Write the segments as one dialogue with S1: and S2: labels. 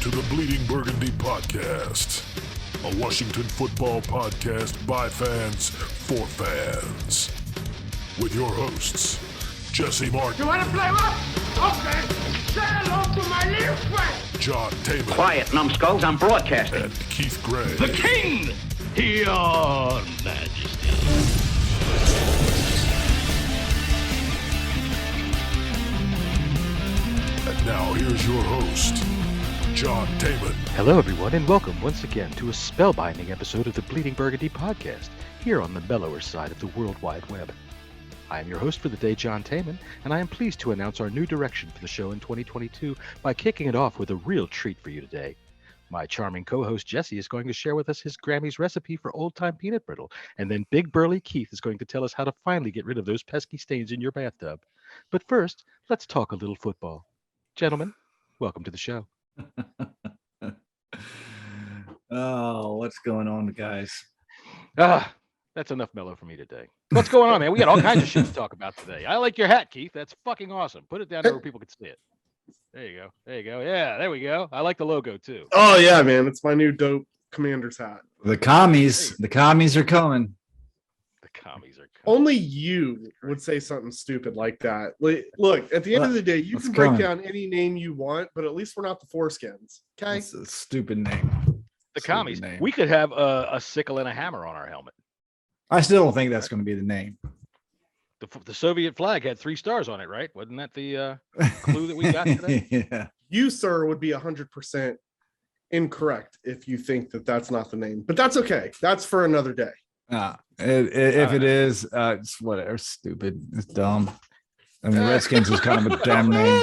S1: to the Bleeding Burgundy podcast, a Washington football podcast by fans for fans. With your hosts, Jesse Martin.
S2: You want to play what? Okay. Say hello to my little friend.
S1: John Taman.
S3: Quiet, numbskulls, I'm broadcasting.
S1: And Keith Gray.
S4: The King, your Majesty.
S1: And now here's your host, John Taman.
S5: Hello, everyone, and welcome once again to a spellbinding episode of the Bleeding Burgundy podcast, here on the mellower side of the World Wide Web. I am your host for the day, John Taman, and I am pleased to announce our new direction for the show in 2022 by kicking it off with a real treat for you today. My charming co-host Jesse is going to share with us his Grammy's recipe for old-time peanut brittle, and then Big Burly Keith is going to tell us how to finally get rid of those pesky stains in your bathtub. But first, let's talk a little football. Gentlemen, welcome to the show.
S6: Oh, what's going on, guys?
S5: That's enough mellow for me today. What's going on, man? We got all kinds of shit to talk about today. I like your hat, Keith. That's fucking awesome. Put it down there where people can see it. There you go. There you go. Yeah, there we go. I like the logo too.
S7: Oh yeah, man. It's my new dope commander's hat.
S6: The commies are coming.
S5: The commies are coming.
S7: Only you would say something stupid like that. Look, at the end of the day, you can break down any name you want, but at least we're not the foreskins. Okay.
S6: It's a stupid name.
S5: The commies. We could have a sickle and a hammer on our helmet.
S6: I still don't think that's going to be the name.
S5: The Soviet flag had 3 stars on it, right? Wasn't that the clue that we got today?
S6: Yeah.
S7: You, sir, would be 100% incorrect if you think that that's not the name, but that's okay. That's for another day.
S6: If it is, it's whatever. Stupid. It's dumb. I mean, Redskins is kind of a damn name.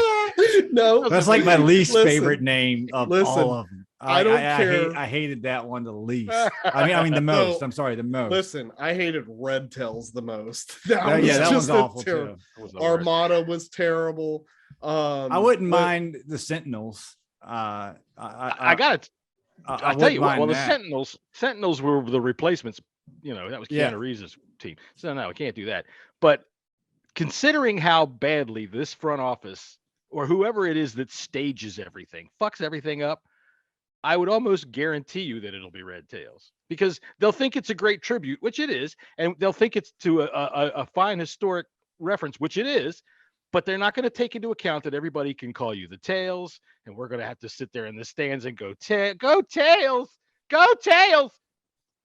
S7: No,
S6: That's like my least favorite name of all of them.
S7: I don't care.
S6: I hated that one the least. I mean the most. I'm sorry, the most.
S7: Listen, I hated Red Tails the most. That
S6: one's awful too.
S7: Armada was terrible.
S6: I wouldn't mind the Sentinels.
S5: I got it. I'll tell you what. Well, the Sentinels were the replacements. You know, that was Keanu Reeves' team. So no, we can't do that. But considering how badly this front office or whoever it is that stages everything fucks everything up, I would almost guarantee you that it'll be Red Tails, because they'll think it's a great tribute, which it is, and they'll think it's to a fine historic reference, which it is, but they're not going to take into account that everybody can call you the Tails, and we're going to have to sit there in the stands and go Tails, go Tails,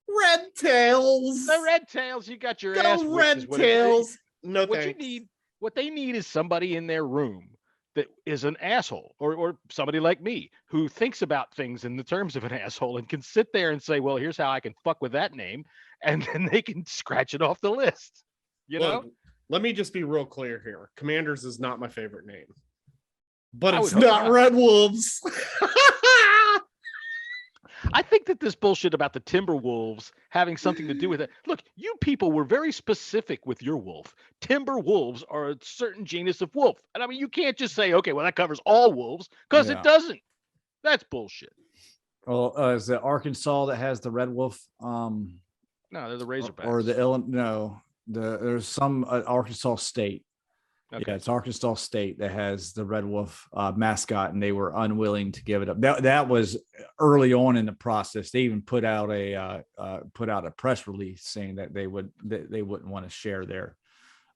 S7: Red Tails,
S5: the Red Tails. You got your
S7: go
S5: ass.
S7: Red Tails. No,
S5: what they need is somebody in their room that is an asshole, or somebody like me who thinks about things in the terms of an asshole and can sit there and say, well, here's how I can fuck with that name. And then they can scratch it off the list. You know,
S7: let me just be real clear here. Commanders is not my favorite name, but it's not Red Wolves.
S5: I think that this bullshit about the Timberwolves having something to do with it. Look, you people were very specific with your wolf. Timber wolves are a certain genus of wolf. And I mean, you can't just say, okay, well, that covers all wolves, because it doesn't. That's bullshit.
S6: Well, is it Arkansas that has the Red Wolf?
S5: No, they're the Razorbacks.
S6: Or there's some Arkansas State. Okay. Yeah, it's Arkansas State that has the Red Wolf mascot, and they were unwilling to give it up. That was early on in the process. They even put out a press release saying that they wouldn't want to share their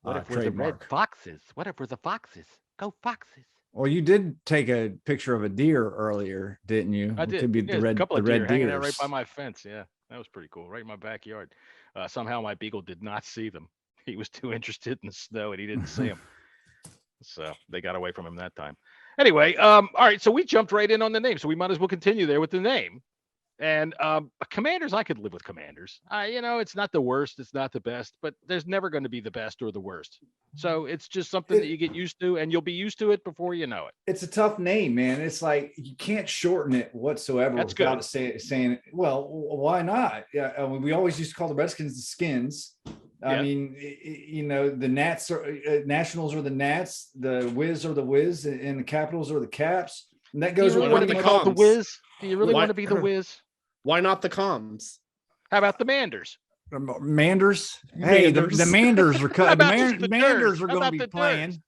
S5: what if we're
S6: trademark.
S5: The red foxes? What if we're the foxes? Go foxes!
S6: Well, you did take a picture of a deer earlier, didn't you?
S5: I did.
S6: It could be
S5: a couple of deer hanging out
S6: deers.
S5: right by my fence. Yeah, that was pretty cool. Right in my backyard. Somehow my beagle did not see them. He was too interested in the snow, and he didn't see them. So they got away from him that time. Anyway, all right. So we jumped right in on the name. So we might as well continue there with the name. And Commanders, I could live with Commanders. It's not the worst. It's not the best, but there's never going to be the best or the worst. So it's just something that you get used to, and you'll be used to it before you know it.
S6: It's a tough name, man. It's like you can't shorten it whatsoever.
S5: That's
S6: without
S5: good.
S6: saying, well, why not? Yeah, we always used to call the Redskins the Skins. I mean, the Nats are Nationals are the Nats, the Wiz are the Wiz, and the Capitals are the Caps. And that goes with
S5: what they call the Wiz. Do you really want to be the Wiz?
S7: Why not the Comms?
S5: How about the Manders?
S6: Manders? Hey, the Manders are cut. The Manders are going to be playing.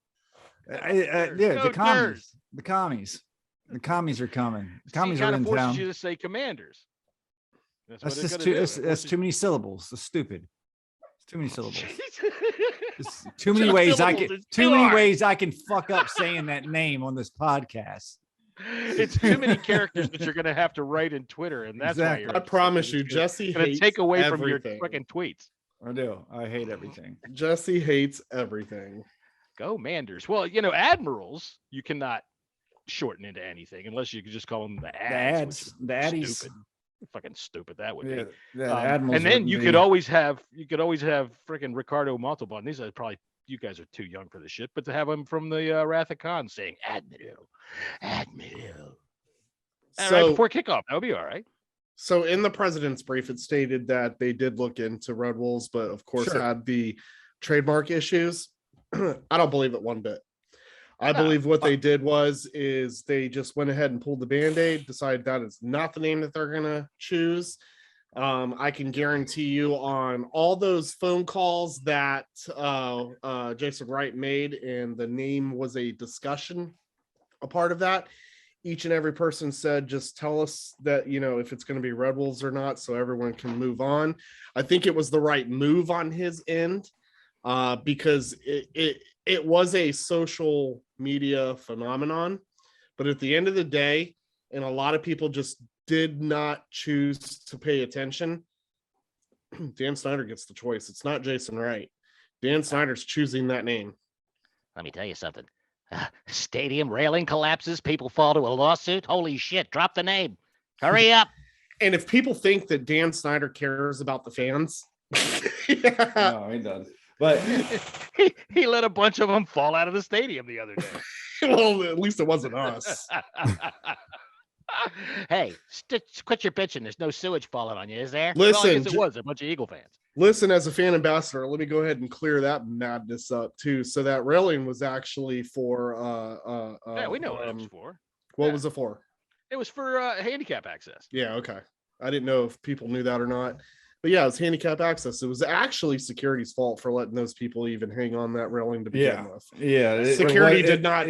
S6: The commies. The commies are coming. The commies
S5: kind
S6: are
S5: of
S6: in
S5: forces
S6: town.
S5: you to say commanders.
S6: That's just too. That's too many syllables. It's stupid. It's too many syllables. It's too many ways I can. Too many ways I can fuck up saying that name on this podcast.
S5: It's too many characters that you're going to have to write in Twitter, and that's why
S7: I promise you, Jesse
S5: going to take away
S7: everything.
S5: from your fucking tweets.
S6: I do. I hate everything.
S7: Jesse hates everything.
S5: Go Manders. Well, admirals you cannot shorten into anything unless you could just call them the ads.
S6: The addies.
S5: Stupid. Fucking stupid that would be.
S6: And
S5: then you could always have freaking Ricardo Montalban. These are probably, you guys are too young for this shit, but to have him from the Wrath of Khan saying Admiral.
S7: So
S5: right before kickoff, that would be all right.
S7: So in the president's brief, it stated that they did look into Red Wolves, but of course had the trademark issues. I don't believe it one bit. I believe what they did is they just went ahead and pulled the Band-Aid, decided that is not the name that they're going to choose. I can guarantee you on all those phone calls that Jason Wright made, and the name was a discussion, a part of that. Each and every person said, just tell us that, if it's going to be Red Wolves or not, so everyone can move on. I think it was the right move on his end because it was a social media phenomenon, but at the end of the day, and a lot of people just did not choose to pay attention, Dan Snyder gets the choice. It's not Jason Wright. Dan Snyder's choosing that name.
S8: Let me tell you something. Stadium railing collapses. People fall to a lawsuit. Holy shit. Drop the name. Hurry up.
S7: And if people think that Dan Snyder cares about the fans.
S6: No, he doesn't. But
S5: he let a bunch of them fall out of the stadium the other day.
S7: Well, at least it wasn't us.
S8: Hey, quit your bitching. There's no sewage falling on you, is there?
S7: Listen,
S5: well, I guess it was a bunch of Eagle fans.
S7: Listen, as a fan ambassador, let me go ahead and clear that madness up too. So that railing was actually for
S5: yeah, we know what it was for.
S7: What was it for?
S5: It was for handicap access.
S7: Yeah, okay. I didn't know if people knew that or not. But yeah, it's handicap access. It was actually security's fault for letting those people even hang on that railing to begin with.
S6: Yeah.
S7: Security did not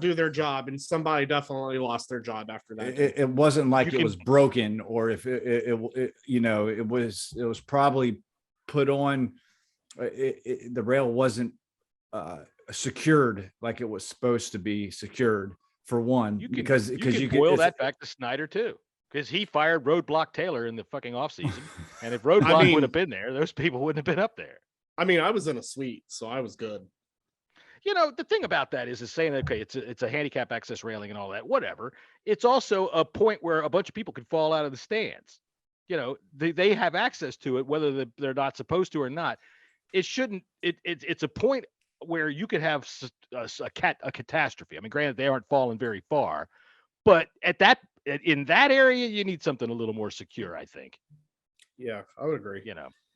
S7: do their job, and somebody definitely lost their job after that.
S6: It wasn't like it was broken, or if it was probably put on. The rail wasn't secured like it was supposed to be secured, for one, because you could
S5: boil that back to Snyder too. Because he fired Roadblock Taylor in the fucking offseason. And if Roadblock would have been there, those people wouldn't have been up there.
S7: I mean, I was in a suite, so I was good.
S5: The thing about that is saying, okay, it's a handicap access railing and all that, whatever. It's also a point where a bunch of people could fall out of the stands. They have access to it, whether they're not supposed to or not. It shouldn't, it's a point where you could have a catastrophe. I mean, granted, they aren't falling very far, but in that area, you need something a little more secure, I think.
S7: Yeah, I would agree.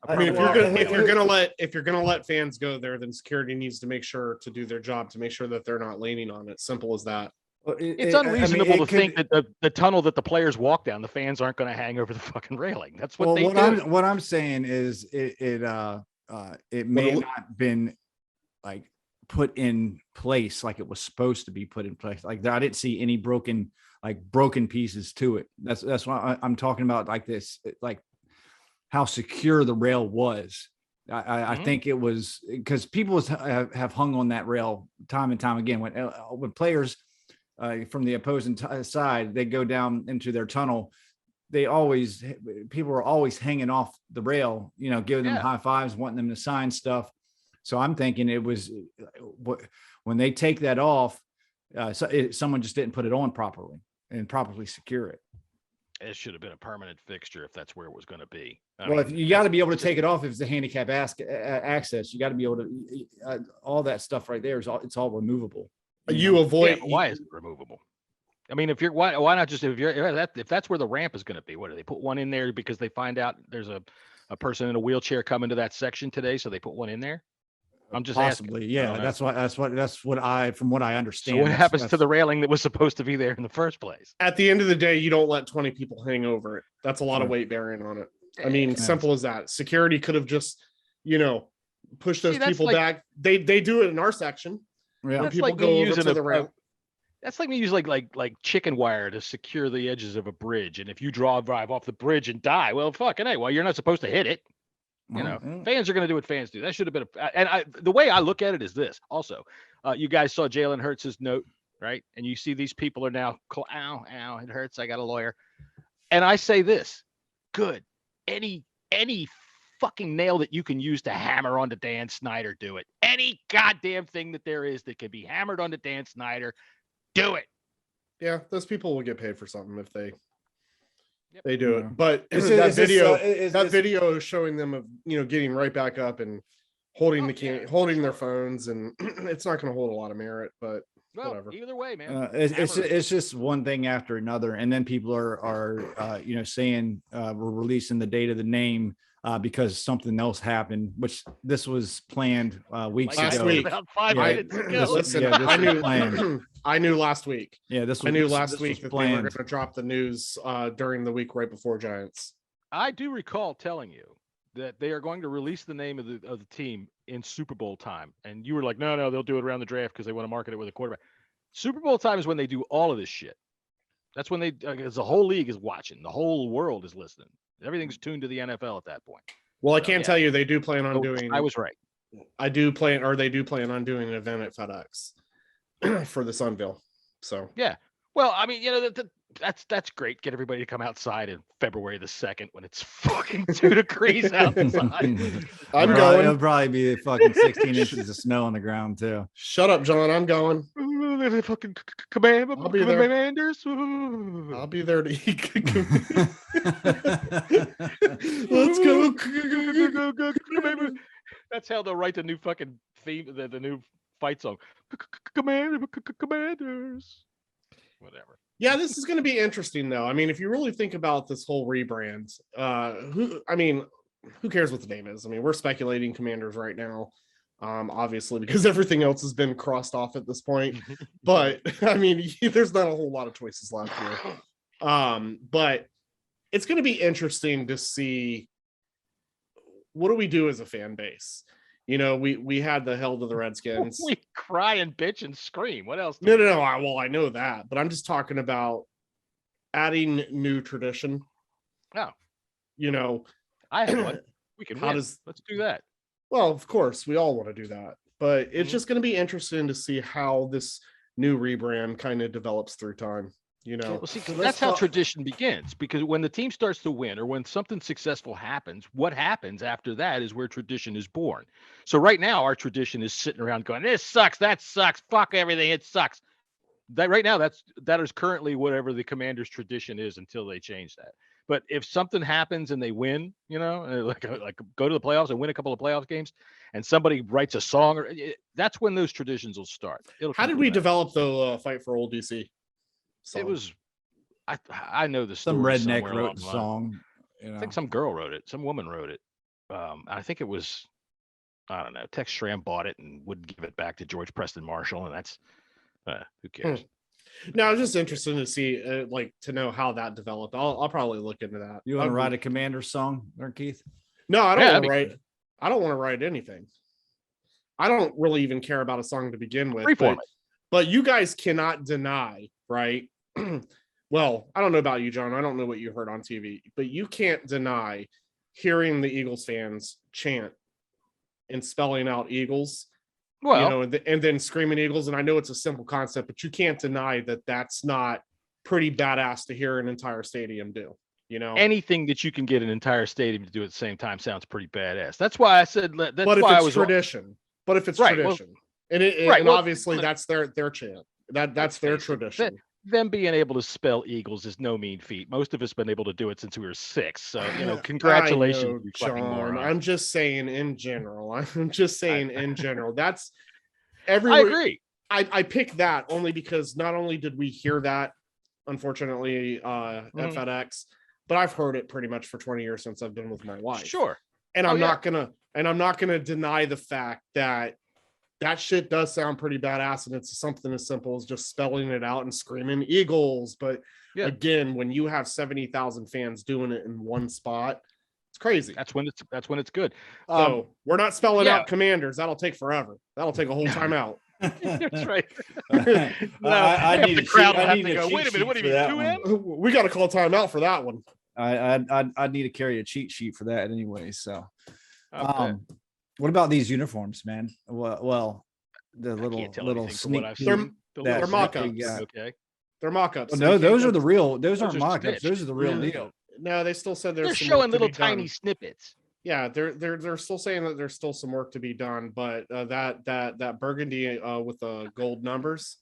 S5: I
S7: mean, if you're gonna let fans go there, then security needs to make sure to do their job to make sure that they're not leaning on it. Simple as that.
S5: It's unreasonable to think that the tunnel that the players walk down, the fans aren't going to hang over the fucking railing. That's what they do.
S6: What I'm saying is it may not been like put in place like it was supposed to be put in place. Like I didn't see any broken pieces to it. That's why I'm talking about like this, like how secure the rail was. I think it was because people have hung on that rail time and time again when players from the opposing side, they go down into their tunnel. People are always hanging off the rail, giving them high fives, wanting them to sign stuff. So I'm thinking it was when they take that off, someone just didn't put it on properly and properly secure it.
S5: It should have been a permanent fixture if that's where it was going to be.
S6: If you got to be able to take it off if it's a handicap access, you got to be able to all that stuff right there it's all removable.
S5: Why is it removable? I mean, why not just if that's where the ramp is going to be? What do they put one in there because they find out there's a person in a wheelchair coming to that section today, so they put one in there? I'm just
S6: possibly asking. Yeah, that's what I from what I understand.
S5: So what happens to the railing that was supposed to be there in the first place?
S7: At the end of the day, you don't let 20 people hang over it. That's a lot of weight bearing on it. I mean, simple as that. Security could have just, pushed those people back. They do it in our section.
S6: Yeah,
S5: that's
S7: people
S5: like
S7: go over to the rail.
S5: That's like we use like chicken wire to secure the edges of a bridge. And if you drive off the bridge and die, well, fucking hey, well, you're not supposed to hit it. You know, fans are going to do what fans do. That should have been the way I look at it is this. Also, you guys saw Jalen Hurts' note, right? And you see these people are now, ow, it hurts. I got a lawyer. And I say this, good. Any fucking nail that you can use to hammer onto Dan Snyder, do it. Any goddamn thing that there is that can be hammered onto Dan Snyder, do it.
S7: Yeah, those people will get paid for something if they do it. But that video showing them of getting right back up and holding their phones, and it's not going to hold a lot of merit. But whatever.
S5: Either way, man.
S6: It's just one thing after another, and then people are saying we're releasing the date of the name because something else happened, which this was planned weeks
S7: last
S6: ago.
S7: Week.
S5: About 5 minutes ago.
S7: Listen, I knew last week.
S6: Yeah,
S7: I knew last week that they were going to drop the news during the week right before Giants.
S5: I do recall telling you that they are going to release the name of the team in Super Bowl time, and you were like, no, they'll do it around the draft because they want to market it with a quarterback. Super Bowl time is when they do all of this shit. That's when the whole league is watching, the whole world is listening. Everything's tuned to the NFL at that point.
S7: Well, I can tell you they do plan on doing.
S5: I was right.
S7: They do plan on doing an event at FedEx for the Sunville. So
S5: yeah, well, I mean, that's great. Get everybody to come outside in February the 2nd when it's fucking 2 degrees outside.
S7: I'm going.
S6: It'll probably be fucking 16 inches of snow on the ground too.
S7: Shut up, John. I'm going.
S5: Fucking commanders.
S7: I'll be there to eat. Let's go.
S5: That's how they'll write the new fucking theme, the new fight song. Commanders. Whatever.
S7: Yeah, this is going to be interesting, though. I mean, if you really think about this whole rebrand, who cares what the name is? I mean, we're speculating Commanders right now, obviously, because everything else has been crossed off at this point. But, I mean, there's not a whole lot of choices left here. But it's going to be interesting to see what do we do as a fan base. We had the hell to the Redskins.
S5: We cry and bitch and scream. What else?
S7: No. Well, I know that, but I'm just talking about adding new tradition.
S5: Oh,
S7: I
S5: have one. We can. Let's do that.
S7: Well, of course, we all want to do that, but it's just going to be interesting to see how this new rebrand kind of develops through time.
S5: Well, see, that's how tradition begins, because when the team starts to win or when something successful happens, what happens after that is where tradition is born. So right now, our tradition is sitting around going, this sucks, that sucks, fuck everything, it sucks. That right now, that is currently whatever the Commanders' tradition is until they change that. But if something happens and they win, like go to the playoffs and win a couple of playoff games, and somebody writes a song, that's when those traditions will start.
S7: How did we develop the Fight for Old DC?
S5: It was, I know the story.
S6: Some redneck wrote the song.
S5: I think some girl wrote it. Some woman wrote it. I think it was, I don't know. Tex Schramm bought it and would give it back to George Preston Marshall, and that's who cares.
S7: No, I was just interested to see, to know how that developed. I'll probably look into that.
S6: You want to write a Commander song, there, Keith?
S7: No, I don't want to write. I don't want to write anything. I don't really even care about a song to begin with. But you guys cannot deny, right? Well, I don't know about you, John. I don't know what you heard on TV, but you can't deny hearing the Eagles fans chant and spelling out Eagles. Well, and then screaming Eagles. And I know it's a simple concept, but you can't deny that that's not pretty badass to hear an entire stadium do.
S5: Anything that you can get an entire stadium to do at the same time sounds pretty badass. That's why I said that's
S7: but
S5: why
S7: if
S5: I
S7: it's
S5: was
S7: tradition. But if it's tradition, and obviously that's their chant. That's their tradition.
S5: Them being able to spell Eagles is no mean feat. Most of us been able to do it since we were 6. So, congratulations.
S7: I know, John. I'm just saying in general. That's everywhere.
S5: I agree.
S7: I picked that only because not only did we hear that, unfortunately, at FedEx, but I've heard it pretty much for 20 years since I've been with my wife.
S5: Sure.
S7: And I'm not gonna deny the fact that shit does sound pretty badass, and it's something as simple as just spelling it out and screaming Eagles. But again, when you have 70,000 fans doing it in one spot, it's crazy.
S5: That's when it's good.
S7: So we're not spelling out Commanders. That'll take forever. That'll take a whole time out.
S5: That's right.
S6: No, I need
S5: the
S6: a
S5: crowd
S6: cheat- I
S5: have
S6: need
S5: to
S6: a
S5: go.
S6: cheat
S5: Wait a minute. What
S6: sheet
S5: do you
S6: for
S5: mean?
S6: that
S5: 2M?
S6: one.
S7: We got to call timeout for that one.
S6: I need to carry a cheat sheet for that anyway. So,
S5: Okay.
S6: what about these uniforms, man? Well, the
S5: I can't tell
S6: little
S5: anything from what
S6: sneak.
S5: I've
S6: peek
S5: seen.
S7: They're
S6: that
S7: mock-ups.
S6: they got.
S5: Okay.
S7: They're mock-ups.
S6: Well,
S7: so
S6: no,
S7: you can't
S6: those are
S7: get-
S6: the real. Those aren't
S5: are
S6: mock-ups.
S5: stitched.
S6: Those are the real
S7: Yeah.
S6: deal.
S7: No, they still said there's
S5: They're
S7: some
S5: showing
S7: work to
S5: little
S7: be done.
S5: tiny snippets.
S7: Yeah, they're still saying that there's still some work to be done, but that burgundy with the gold numbers,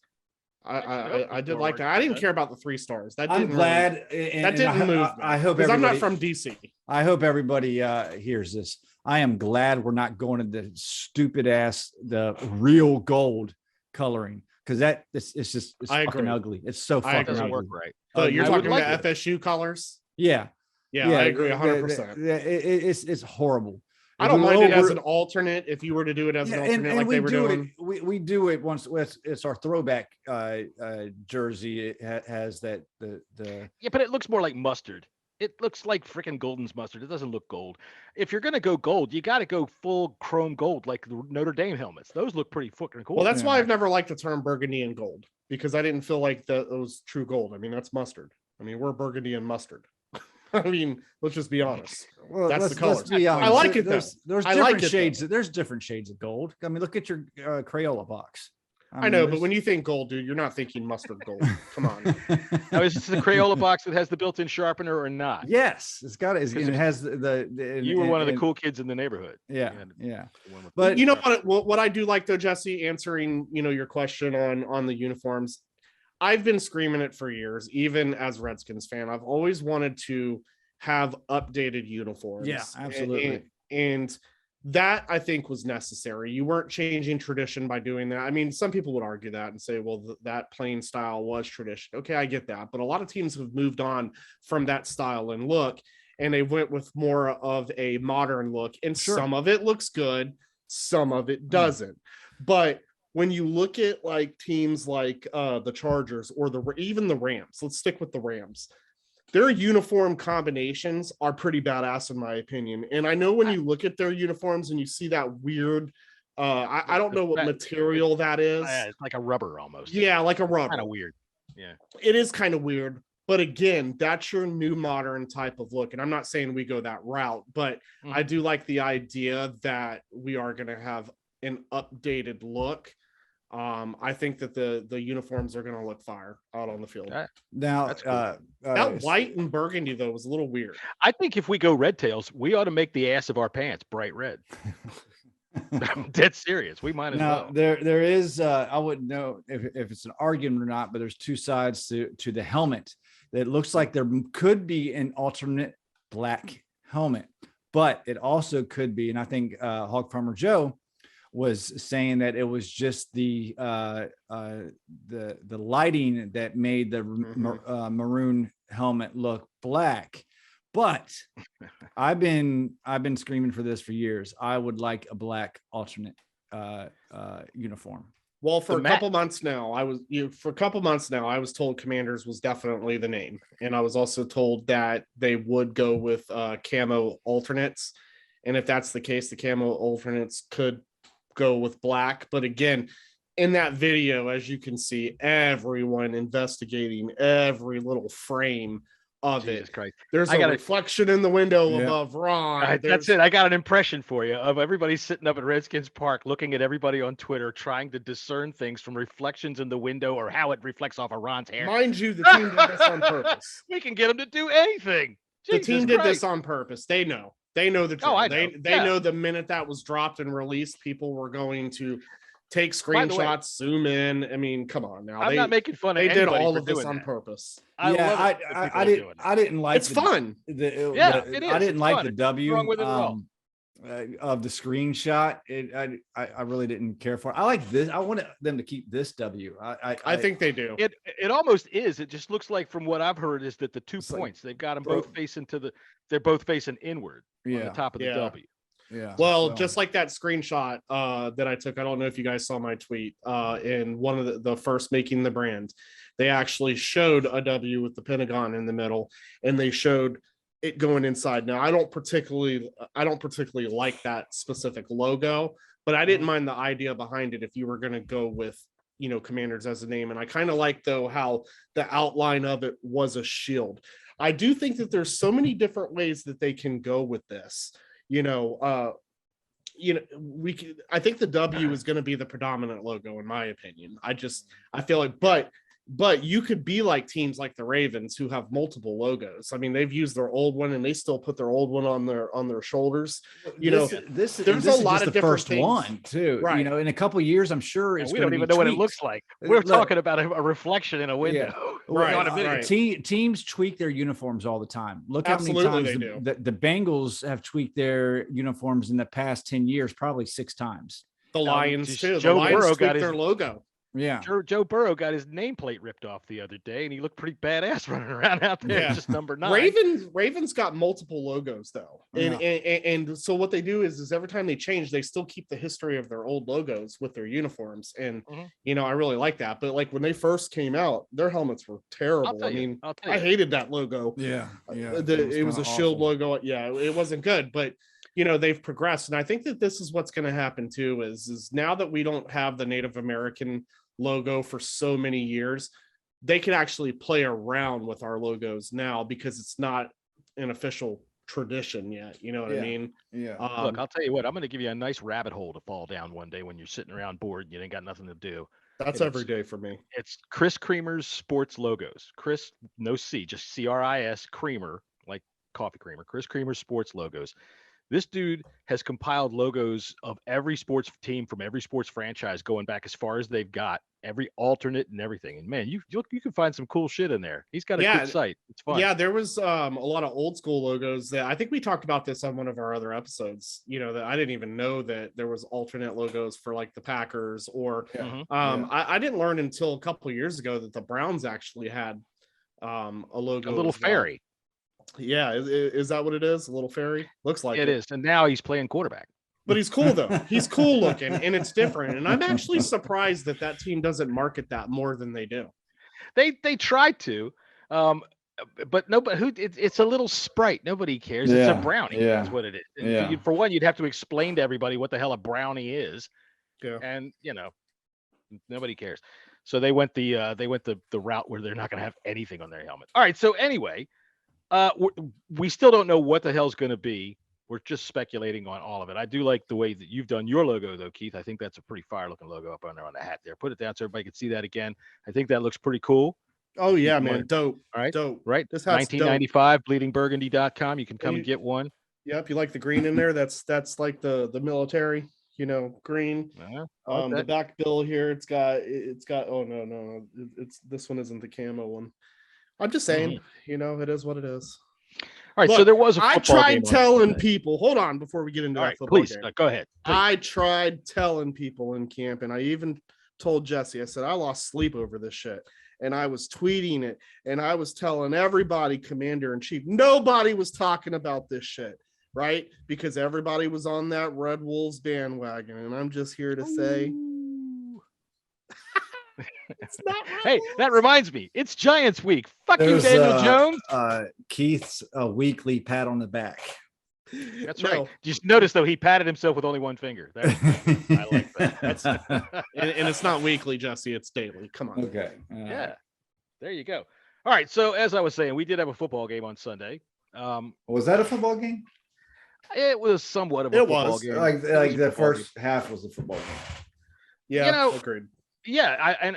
S7: I did like that. I didn't care about the 3 stars. That
S6: I'm
S7: didn't
S6: glad.
S7: that didn't move me.
S6: I hope
S7: because I'm not
S6: everybody-
S7: from DC.
S6: I hope everybody hears this. I am glad we're not going to the stupid ass, the real gold coloring, because it's
S7: I
S6: fucking
S7: agree.
S6: ugly. It's so
S7: I
S6: fucking
S7: agree.
S5: Doesn't
S6: ugly.
S5: work right.
S7: So you're
S5: I would
S7: talking
S5: like
S7: about
S5: it.
S7: FSU colors?
S6: Yeah,
S7: Yeah, I agree 100%.
S6: It's horrible.
S7: I
S6: If
S7: don't
S6: we
S7: mind it as
S6: over-
S7: an alternate if you were to do it as an
S6: Yeah,
S7: alternate like they were doing.
S6: We do it once. It's our throwback jersey. It has that the
S5: Yeah, but it looks more like mustard. It looks like freaking Golden's mustard. It doesn't look gold. If you're gonna go gold, you got to go full chrome gold, like the Notre Dame helmets. Those look pretty fucking cool.
S7: Well, that's why I've never liked the term burgundy and gold, because I didn't feel like that was true gold. I mean, that's mustard. I mean, we're burgundy and mustard. I mean, let's just be honest.
S6: Well,
S7: That's the color.
S6: be honest.
S7: I like it, though.
S6: There's
S7: I
S6: different
S7: like it,
S6: shades.
S7: though.
S6: There's different shades of gold. I mean, look at your Crayola box.
S7: I know, but when you think gold, dude, you're not thinking mustard gold. Come on.
S5: Now, is this the Crayola box that has the built-in sharpener or not?
S6: yes, it's got it. It has the
S5: You were one of the cool kids in the neighborhood.
S6: Yeah,
S5: You had
S6: yeah.
S5: the one with
S6: But
S5: the
S7: You know
S5: sharpener.
S7: what I do like though, Jesse, answering your question on the uniforms. I've been screaming it for years, even as Redskins fan. I've always wanted to have updated uniforms.
S6: Yeah, absolutely.
S7: And that I think was necessary. You weren't changing tradition by doing that. I mean, some people would argue that and say, well, that plain style was tradition. Okay, I get that. But a lot of teams have moved on from that style and look, and they went with more of a modern look. And
S6: Sure.
S7: some of it looks good, some of it doesn't. But when you look at like teams like the Chargers or even the Rams, let's stick with the Rams. Their uniform combinations are pretty badass in my opinion. And I know when you look at their uniforms and you see that weird, I don't know what material that is.
S5: It's like a rubber almost.
S7: Yeah, like a rubber.
S5: Kind of weird. Yeah.
S7: It is kind of weird. But again, that's your new modern type of look. And I'm not saying we go that route, but I do like the idea that we are going to have an updated look. I think that the uniforms are going to look fire out on the field.
S6: Now,
S5: That's cool.
S7: That white and burgundy though was a little weird.
S5: I think if we go red tails, we ought to make the ass of our pants bright red. I'm dead serious. We might as
S6: now
S5: well.
S6: there is I wouldn't know if it's an argument or not, but there's two sides to the helmet. It looks like there could be an alternate black helmet, but it also could be, and I think Hog Farmer Joe was saying that it was just the lighting that made the maroon helmet look black. But I've been screaming for this for years. I would like a black alternate uniform.
S7: Well, for a couple months now, I was told Commanders was definitely the name, and I was also told that they would go with camo alternates, and if that's the case, the camo alternates could go with black. But again, in that video, as you can see, everyone investigating every little frame of
S5: Jesus
S7: it.
S5: Christ.
S7: There's a reflection in the window above Ron.
S5: That's it. I got an impression for you of everybody sitting up at Redskins Park looking at everybody on Twitter trying to discern things from reflections in the window or how it reflects off of Ron's hair.
S7: Mind you, the team did this on purpose.
S5: We can get them to do anything.
S7: The team did this on purpose. They know the truth.
S5: I know.
S7: They know the minute that was dropped and released, people were going to take screenshots, zoom in. I mean, come on now.
S5: I'm not making fun of
S7: They did
S5: anybody
S7: all
S5: for
S7: of this
S5: doing
S7: on
S5: that.
S7: purpose.
S6: I didn't like
S7: It's fun.
S6: it is.
S7: I
S6: didn't like
S5: fun.
S6: the W
S5: wrong with it at all.
S6: Of the screenshot. I really didn't care for it. I like this. I wanted them to keep this W.
S7: I think they do.
S5: It almost is. It just looks like, from what I've heard, is that the 2 points, they've got them both facing they're both facing inward on the top of the W.
S6: Yeah.
S7: Well, just like that screenshot that I took, I don't know if you guys saw my tweet in one of the first Making the Brand, they actually showed a W with the Pentagon in the middle, and they showed it going inside. Now, I don't particularly like that specific logo, but I didn't mind the idea behind it if you were going to go with, Commanders as a name. And I kind of like, though, how the outline of it was a shield. I do think that there's so many different ways that they can go with this. I think the W is going to be the predominant logo, in my opinion. I feel like, but you could be like teams like the Ravens who have multiple logos. I mean, they've used their old one and they still put their old one on their shoulders. There's a lot of
S6: the
S7: different
S6: first
S7: things.
S6: One too.
S7: Right.
S6: In a couple of years, I'm sure
S5: we don't even know what it looks like. We're talking about a reflection in a window.
S7: Right.
S6: Teams tweak their uniforms all the time. Look how many times the Bengals have tweaked their uniforms in the past 10 years, probably 6 times.
S7: The Lions too.
S5: Joe
S7: the Lions
S5: Burrow
S7: tweaked their logo.
S6: Yeah,
S5: Joe Burrow got his nameplate ripped off the other day, and he looked pretty badass running around out there.
S7: Yeah.
S5: Just number 9.
S7: Ravens got multiple logos though, and so what they do is every time they change, they still keep the history of their old logos with their uniforms, and I really like that. But like when they first came out, their helmets were terrible. I hated that logo.
S6: Yeah.
S7: It was a shield logo. Yeah, it wasn't good, but. They've progressed, and I think that this is what's going to happen too. Is now that we don't have the Native American logo for so many years, they can actually play around with our logos now because it's not an official tradition yet. You know what I mean?
S6: Yeah.
S5: Look, I'll tell you what. I'm going to give you a nice rabbit hole to fall down one day when you're sitting around bored and you ain't got nothing to do.
S7: That's every day for me.
S5: It's Chris Creamer's sports logos. Chris, no C, just CRIS Creamer, like coffee creamer. Chris Creamer's sports logos. This dude has compiled logos of every sports team from every sports franchise going back as far as they've got, every alternate and everything. And man, you can find some cool shit in there. He's got a good site. It's fun.
S7: Yeah, there was a lot of old school logos that I think we talked about this on one of our other episodes. That I didn't even know that there was alternate logos for like the Packers or I didn't learn until a couple of years ago that the Browns actually had a logo,
S5: a little fairy.
S7: Yeah, is that what it is? A little fairy? Looks like
S5: it is. And now he's playing quarterback.
S7: But he's cool though. He's cool looking, and it's different. And I'm actually surprised that team doesn't market that more than they do.
S5: They try to, but nobody. It's a little sprite. Nobody cares. It's a brownie.
S6: Yeah.
S5: That's what it is. For one, you'd have to explain to everybody what the hell a brownie is.
S7: Yeah.
S5: And nobody cares. So they went the route where they're not going to have anything on their helmet. All right. So anyway. We still don't know what the hell's going to be. We're just speculating on all of it. I do like the way that you've done your logo, though, Keith. I think that's a pretty fire-looking logo up on there on the hat there. Put it down so everybody can see that again. I think that looks pretty cool.
S7: Oh, yeah, man. Dope.
S5: All right.
S7: Dope.
S5: Right.
S7: This
S5: has 1995, bleedingburgundy.com. You can come and get one.
S7: Yep. You like the green in there? That's like the military, green. The back bill here, it's got, oh, no. It's this one isn't the camo one. I'm just saying, it is what it is.
S5: All right, so there was a football
S7: I tried
S5: game
S7: telling people, hold on before we get into that football game.
S5: Go ahead. Please.
S7: I tried telling people in camp, and I even told Jesse, I said, I lost sleep over this shit. And I was tweeting it, and I was telling everybody, Commander-in-Chief, nobody was talking about this shit, right? Because everybody was on that Red Wolves bandwagon, and I'm just here to say... It's not right.
S5: Hey, that reminds me. It's Giants week. Fuck you, Daniel Jones.
S6: Keith's weekly pat on the back.
S5: That's right. Just notice though, he patted himself with only one finger. I like that.
S7: And it's not weekly, Jesse. It's daily. Come on.
S6: Okay.
S5: Yeah. There you go. All right. So as I was saying, we did have a football game on Sunday.
S6: Was that a football game?
S5: It was somewhat of a football game.
S6: Like the first half was a football game.
S7: Yeah. Agreed.
S5: Yeah,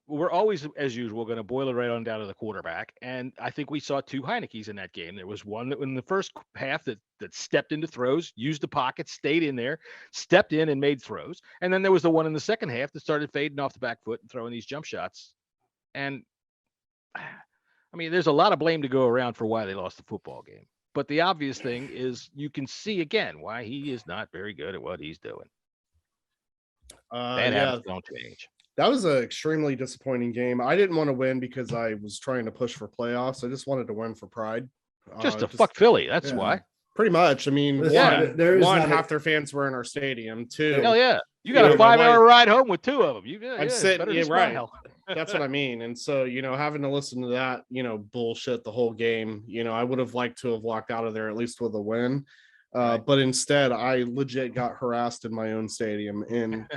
S5: we're always, as usual, going to boil it right on down to the quarterback. And I think we saw 2 Heinekes in that game. There was one that in the first half that stepped into throws, used the pocket, stayed in there, stepped in and made throws. And then there was the one in the second half that started fading off the back foot and throwing these jump shots. And, I mean, there's a lot of blame to go around for why they lost the football game. But the obvious thing is you can see, again, why he is not very good at what he's doing. Bad habits don't change.
S7: That was an extremely disappointing game. I didn't want to win because I was trying to push for playoffs. I just wanted to win for pride.
S5: Just to fuck Philly. That's why.
S7: Pretty much. I mean, one, half their fans were in our stadium. 2.
S5: Hell yeah. You got a 5-hour ride home with 2 of them.
S7: I'm sitting, right. That's what I mean. And so, having to listen to that, bullshit the whole game, I would have liked to have walked out of there at least with a win. But instead, I legit got harassed in my own stadium. And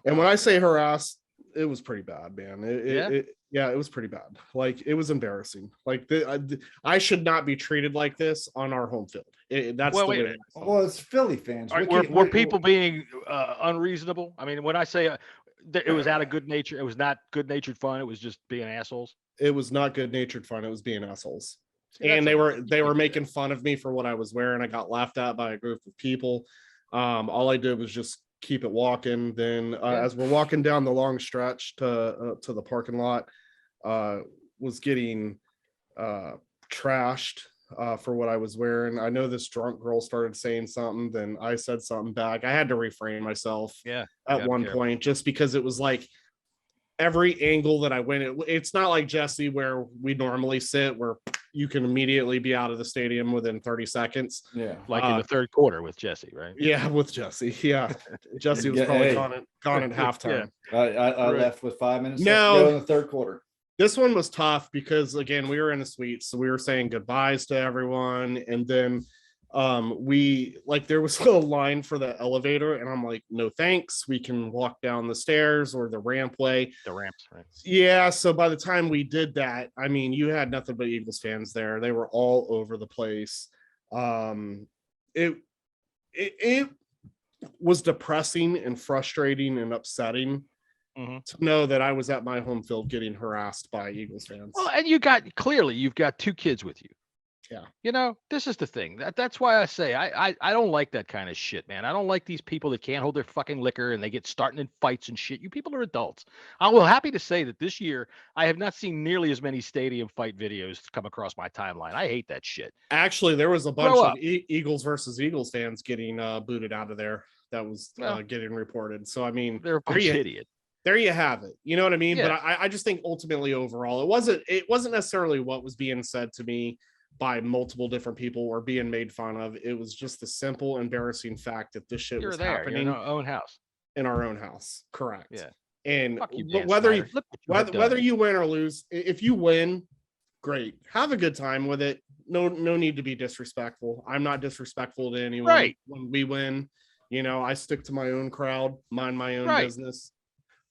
S7: when I say harassed, it was pretty bad, man. It was pretty bad. Like, it was embarrassing. Like, I should not be treated like this on our home field.
S6: It's Philly fans.
S5: Were people being unreasonable? I mean, when I say it was out of good nature, it was not good-natured fun. It was just being assholes.
S7: It was not good-natured fun. It was being assholes. And they were making fun of me for what I was wearing. I got laughed at by a group of people. All I did was just keep it walking. Then as we're walking down the long stretch to the parking lot, was getting trashed for what I was wearing. I know this drunk girl started saying something, then I said something back. I had to refrain myself at one point, just because it was like every angle that I went, it's not like Jesse where we normally sit, where you can immediately be out of the stadium within 30 seconds.
S5: Yeah. Like in the third quarter with Jesse, right?
S7: Yeah, with Jesse. Yeah. Jesse was probably gone at halftime.
S6: I left with 5 minutes to go in the third quarter.
S7: This one was tough because, again, we were in the suite, so we were saying goodbyes to everyone. And then there was a line for the elevator, and I'm like, no thanks, we can walk down the stairs or the rampway.
S5: The ramps, right?
S7: Yeah. So by the time we did that, I mean, you had nothing but Eagles fans there. They were all over the place. It was depressing and frustrating and upsetting to know that I was at my home field getting harassed by Eagles fans.
S5: Well, and you've got 2 kids with you.
S7: Yeah.
S5: You know, this is the thing. That's why I say I don't like that kind of shit, man. I don't like these people that can't hold their fucking liquor and they get starting in fights and shit. You people are adults. I'm happy to say that this year I have not seen nearly as many stadium fight videos come across my timeline. I hate that shit.
S7: Actually, there was a bunch of Eagles versus Eagles fans getting booted out of there. That was getting reported. So, I mean,
S5: they're a bunch of idiots.
S7: There you have it. You know what I mean? Yeah. But I just think ultimately overall, it wasn't necessarily what was being said to me by multiple different people or being made fun of. It was just the simple, embarrassing fact that this shit was happening
S5: in our own house.
S7: In our own house. Correct.
S5: Yeah.
S7: And whether you win or lose, if you win, great. Have a good time with it. No need to be disrespectful. I'm not disrespectful to anyone when we win. You know, I stick to my own crowd, mind my own business.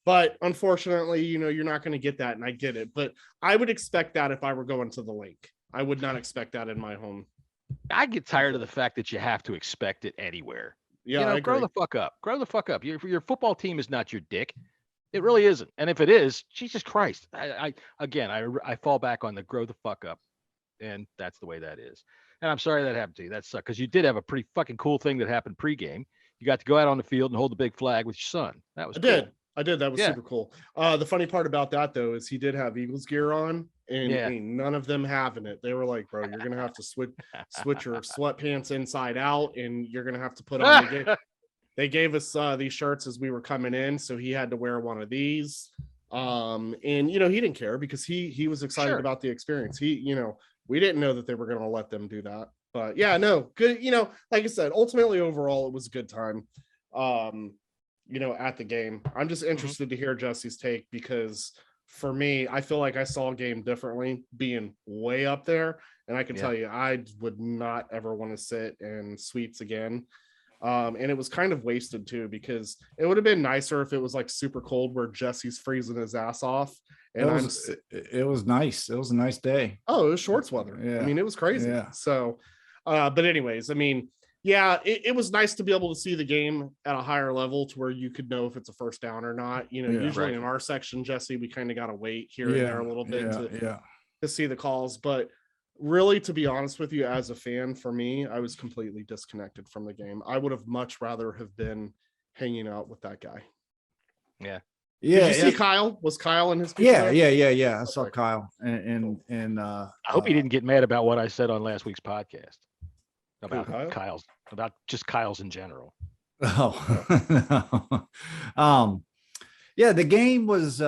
S7: But unfortunately, you know, you're not going to get that, and I get it. But I would expect that if I were going to the lake. I would not expect that in my home.
S5: I get tired of the fact that you have to expect it anywhere.
S7: Yeah,
S5: you know, grow the fuck up. Grow the fuck up. Your football team is not your dick. It really isn't. And if it is, Jesus Christ, I fall back on the grow the fuck up, and that's the way that is. And I'm sorry that happened to you. That sucked, because you did have a pretty fucking cool thing that happened pregame. You got to go out on the field and hold the big flag with your son. That was cool.
S7: I did. That was super cool. The funny part about that, though, is he did have Eagles gear on, and none of them having it. They were like, bro, you're going to have to switch your sweatpants inside out, and you're going to have to put on they gave us these shirts as we were coming in, so he had to wear one of these. And, you know, he didn't care because he was excited about the experience. We didn't know that they were going to let them do that. But, yeah, no, good. You know, like I said, ultimately, overall, it was a good time. You know, at the game. I'm just interested to hear Jesse's take, because for me, I feel like I saw a game differently being way up there. And I can tell you, I would not ever want to sit in suites again. And it was kind of wasted too, because it would have been nicer if it was like super cold where Jesse's freezing his ass off. And
S6: it was nice. It was a nice day.
S7: Oh, it was shorts weather. Yeah. I mean, it was crazy. Yeah. So, but anyways, I mean, yeah, it was nice to be able to see the game at a higher level to where you could know if it's a first down or not. You know, usually in our section, Jesse, we kind of got to wait here and there a little bit to see the calls. But really, to be honest with you, as a fan, for me, I was completely disconnected from the game. I would have much rather have been hanging out with that guy.
S5: Yeah.
S7: Yeah. Did you see Kyle? Was Kyle in his
S6: picture? Yeah. I saw Kyle. And I
S5: hope he didn't get mad about what I said on last week's podcast. About Kyle's in general.
S6: Oh, yeah, the game was,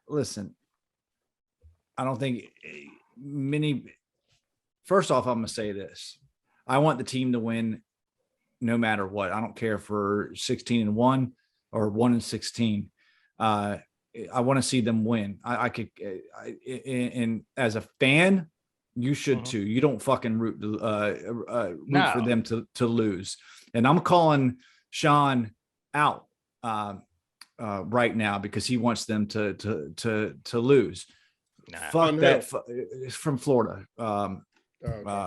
S6: listen, I don't think first off, I'm going to say this. I want the team to win no matter what. I don't care for 16-1 or 1-16. I want to see them win. I could, and as a fan, You should too. You don't fucking root for them to lose. And I'm calling Sean out right now because he wants them to lose. Fuck that. It's from Florida.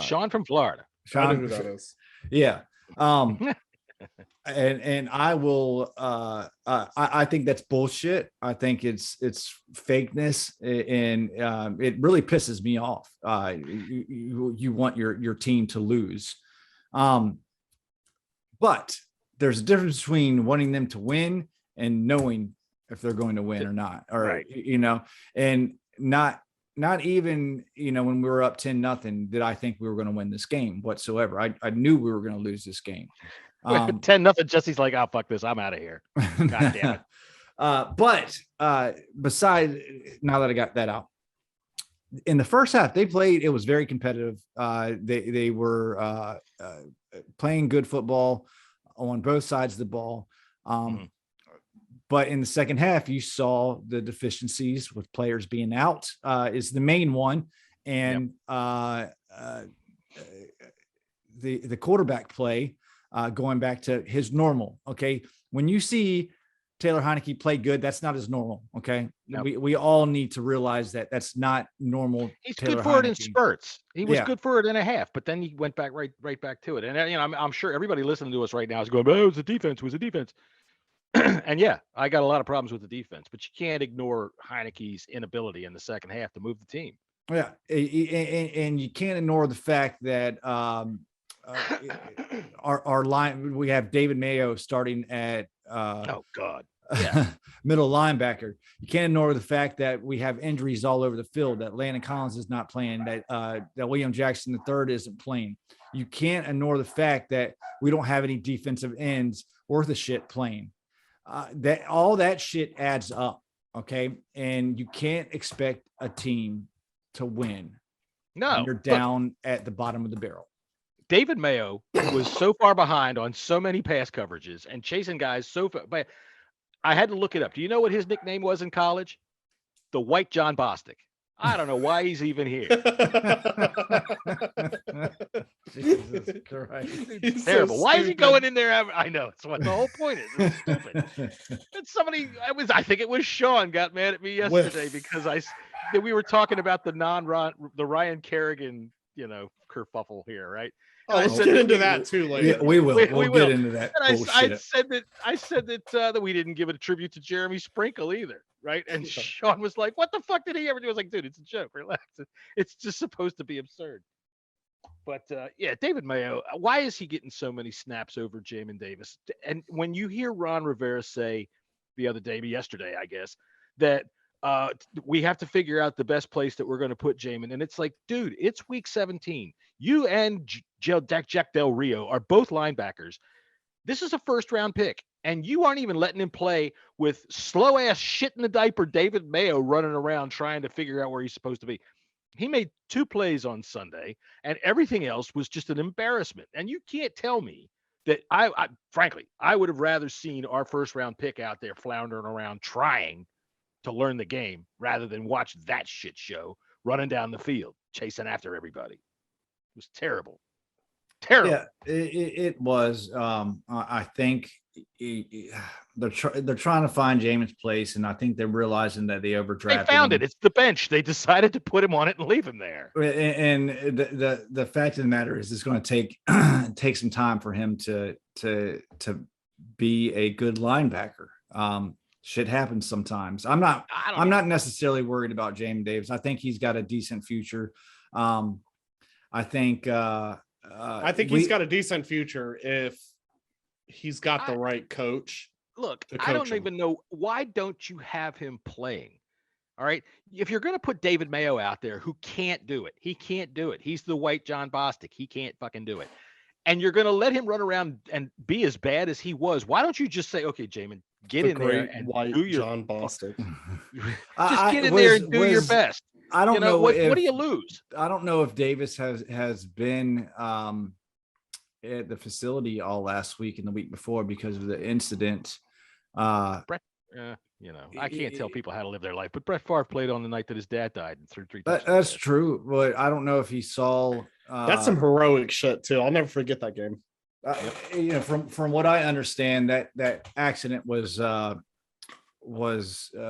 S5: Sean from Florida.
S6: Sean,
S7: I know who that is.
S6: Yeah. And I will I think that's bullshit. I think it's fakeness, and it really pisses me off. You want your team to lose, but there's a difference between wanting them to win and knowing if they're going to win or not, or and not even, when we were up 10-0, did I think we were going to win this game whatsoever. I knew we were going to lose this game.
S5: 10-0. Jesse's like, oh, fuck this, I'm out of here. God damn it.
S6: But besides, now that I got that out, in the first half they played, it was very competitive. They were playing good football on both sides of the ball. But in the second half, you saw the deficiencies with players being out is the main one. And the quarterback play, going back to his normal. Okay. When you see Taylor Heineke play good, that's not his normal. Okay. Nope. We all need to realize that that's not normal.
S5: He's Taylor good for Heineke. It in spurts. He was good for it in a half, but then he went back right back to it. And I'm sure everybody listening to us right now is going, oh, it was the defense. And I got a lot of problems with the defense, but you can't ignore Heineke's inability in the second half to move the team.
S6: Yeah. And you can't ignore the fact that our line, we have David Mayo starting at middle linebacker. You can't ignore the fact that we have injuries all over the field, that Landon Collins is not playing, that William Jackson III isn't playing. You can't ignore the fact that we don't have any defensive ends worth a shit playing. That all that shit adds up. Okay. And you can't expect a team to win.
S5: No,
S6: you're down at the bottom of the barrel.
S5: David Mayo was so far behind on so many pass coverages and chasing guys so far. But I had to look it up. Do you know what his nickname was in college? The White John Bostic. I don't know why he's even here.
S6: Jesus Christ.
S5: It's terrible. So why is he going in there? I know. It's what the whole point is. It's stupid. And I think it was Sean got mad at me yesterday because we were talking about the Ryan Kerrigan, kerfuffle here, right?
S7: Oh, let's get into that too later.
S6: Yeah, we will. We'll get into that.
S5: And I said that we didn't give it a tribute to Jeremy Sprinkle either, right? And Sean was like, "What the fuck did he ever do?" I was like, "Dude, it's a joke. Relax. It's just supposed to be absurd." But David Mayo, why is he getting so many snaps over Jamin Davis? And when you hear Ron Rivera say yesterday, I guess, that we have to figure out the best place that we're going to put Jamin, and it's like, dude, it's week 17. You and Jack Del Rio are both linebackers. This is a first-round pick, and you aren't even letting him play with slow-ass shit in the diaper David Mayo running around trying to figure out where he's supposed to be. He made 2 plays on Sunday, and everything else was just an embarrassment. And you can't tell me that frankly, I would have rather seen our first-round pick out there floundering around trying to learn the game rather than watch that shit show running down the field, chasing after everybody. It was terrible.
S6: Yeah, it was. I think they're trying to find Jamin's place, and I think they're realizing that they overdrafted.
S5: They found him. It's the bench. They decided to put him on it and leave him there.
S6: And the fact of the matter is, it's going to take some time for him to be a good linebacker. Shit happens sometimes. I'm not necessarily worried about Jamin Davis. I think he's got a decent future. I think
S7: he's got a decent future if he's got the right coach.
S5: Look, I don't even know, why don't you have him playing? All right. If you're going to put David Mayo out there who can't do it, he can't do it. He's the White John Bostic. He can't fucking do it. And you're going to let him run around and be as bad as he was. Why don't you just say, okay, Jamin, get in there and do your
S7: John Bostic.
S5: Just get in there and do your best.
S6: I don't know
S5: what do you lose?
S6: I don't know if Davis has been at the facility all last week and the week before because of the incident.
S5: You know, I can't tell people how to live their life, but Brett Favre played on the night that his dad died and threw 3 touchdowns.
S6: That's true, but I don't know if he saw.
S7: That's some heroic shit too. I'll never forget that game.
S6: You know, from what I understand, that accident was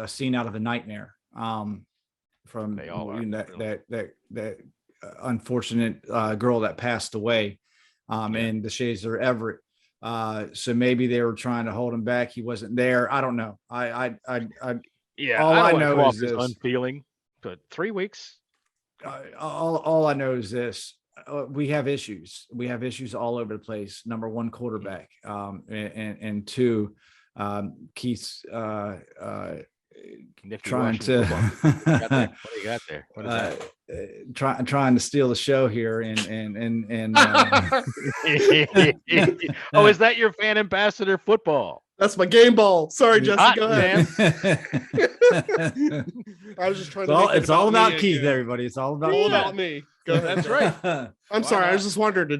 S6: seen out of a nightmare. From that unfortunate girl that passed away, and the Shazer Everett. So maybe they were trying to hold him back. He wasn't there. I don't know. All I know is this.
S5: Unfeeling, but 3 weeks.
S6: All I know is this. We have issues. We have issues all over the place. Number one, quarterback, and two, Keith's trying to
S5: what do you got there? What is that?
S6: Trying to steal the show here and
S5: oh, is that your fan ambassador football?
S7: That's my game ball. Sorry, Jesse. Go ahead. I was just trying to.
S6: It's all about Keith, everybody. It's all about
S7: me. Go ahead.
S5: That's right.
S7: I'm sorry. I was just wondering.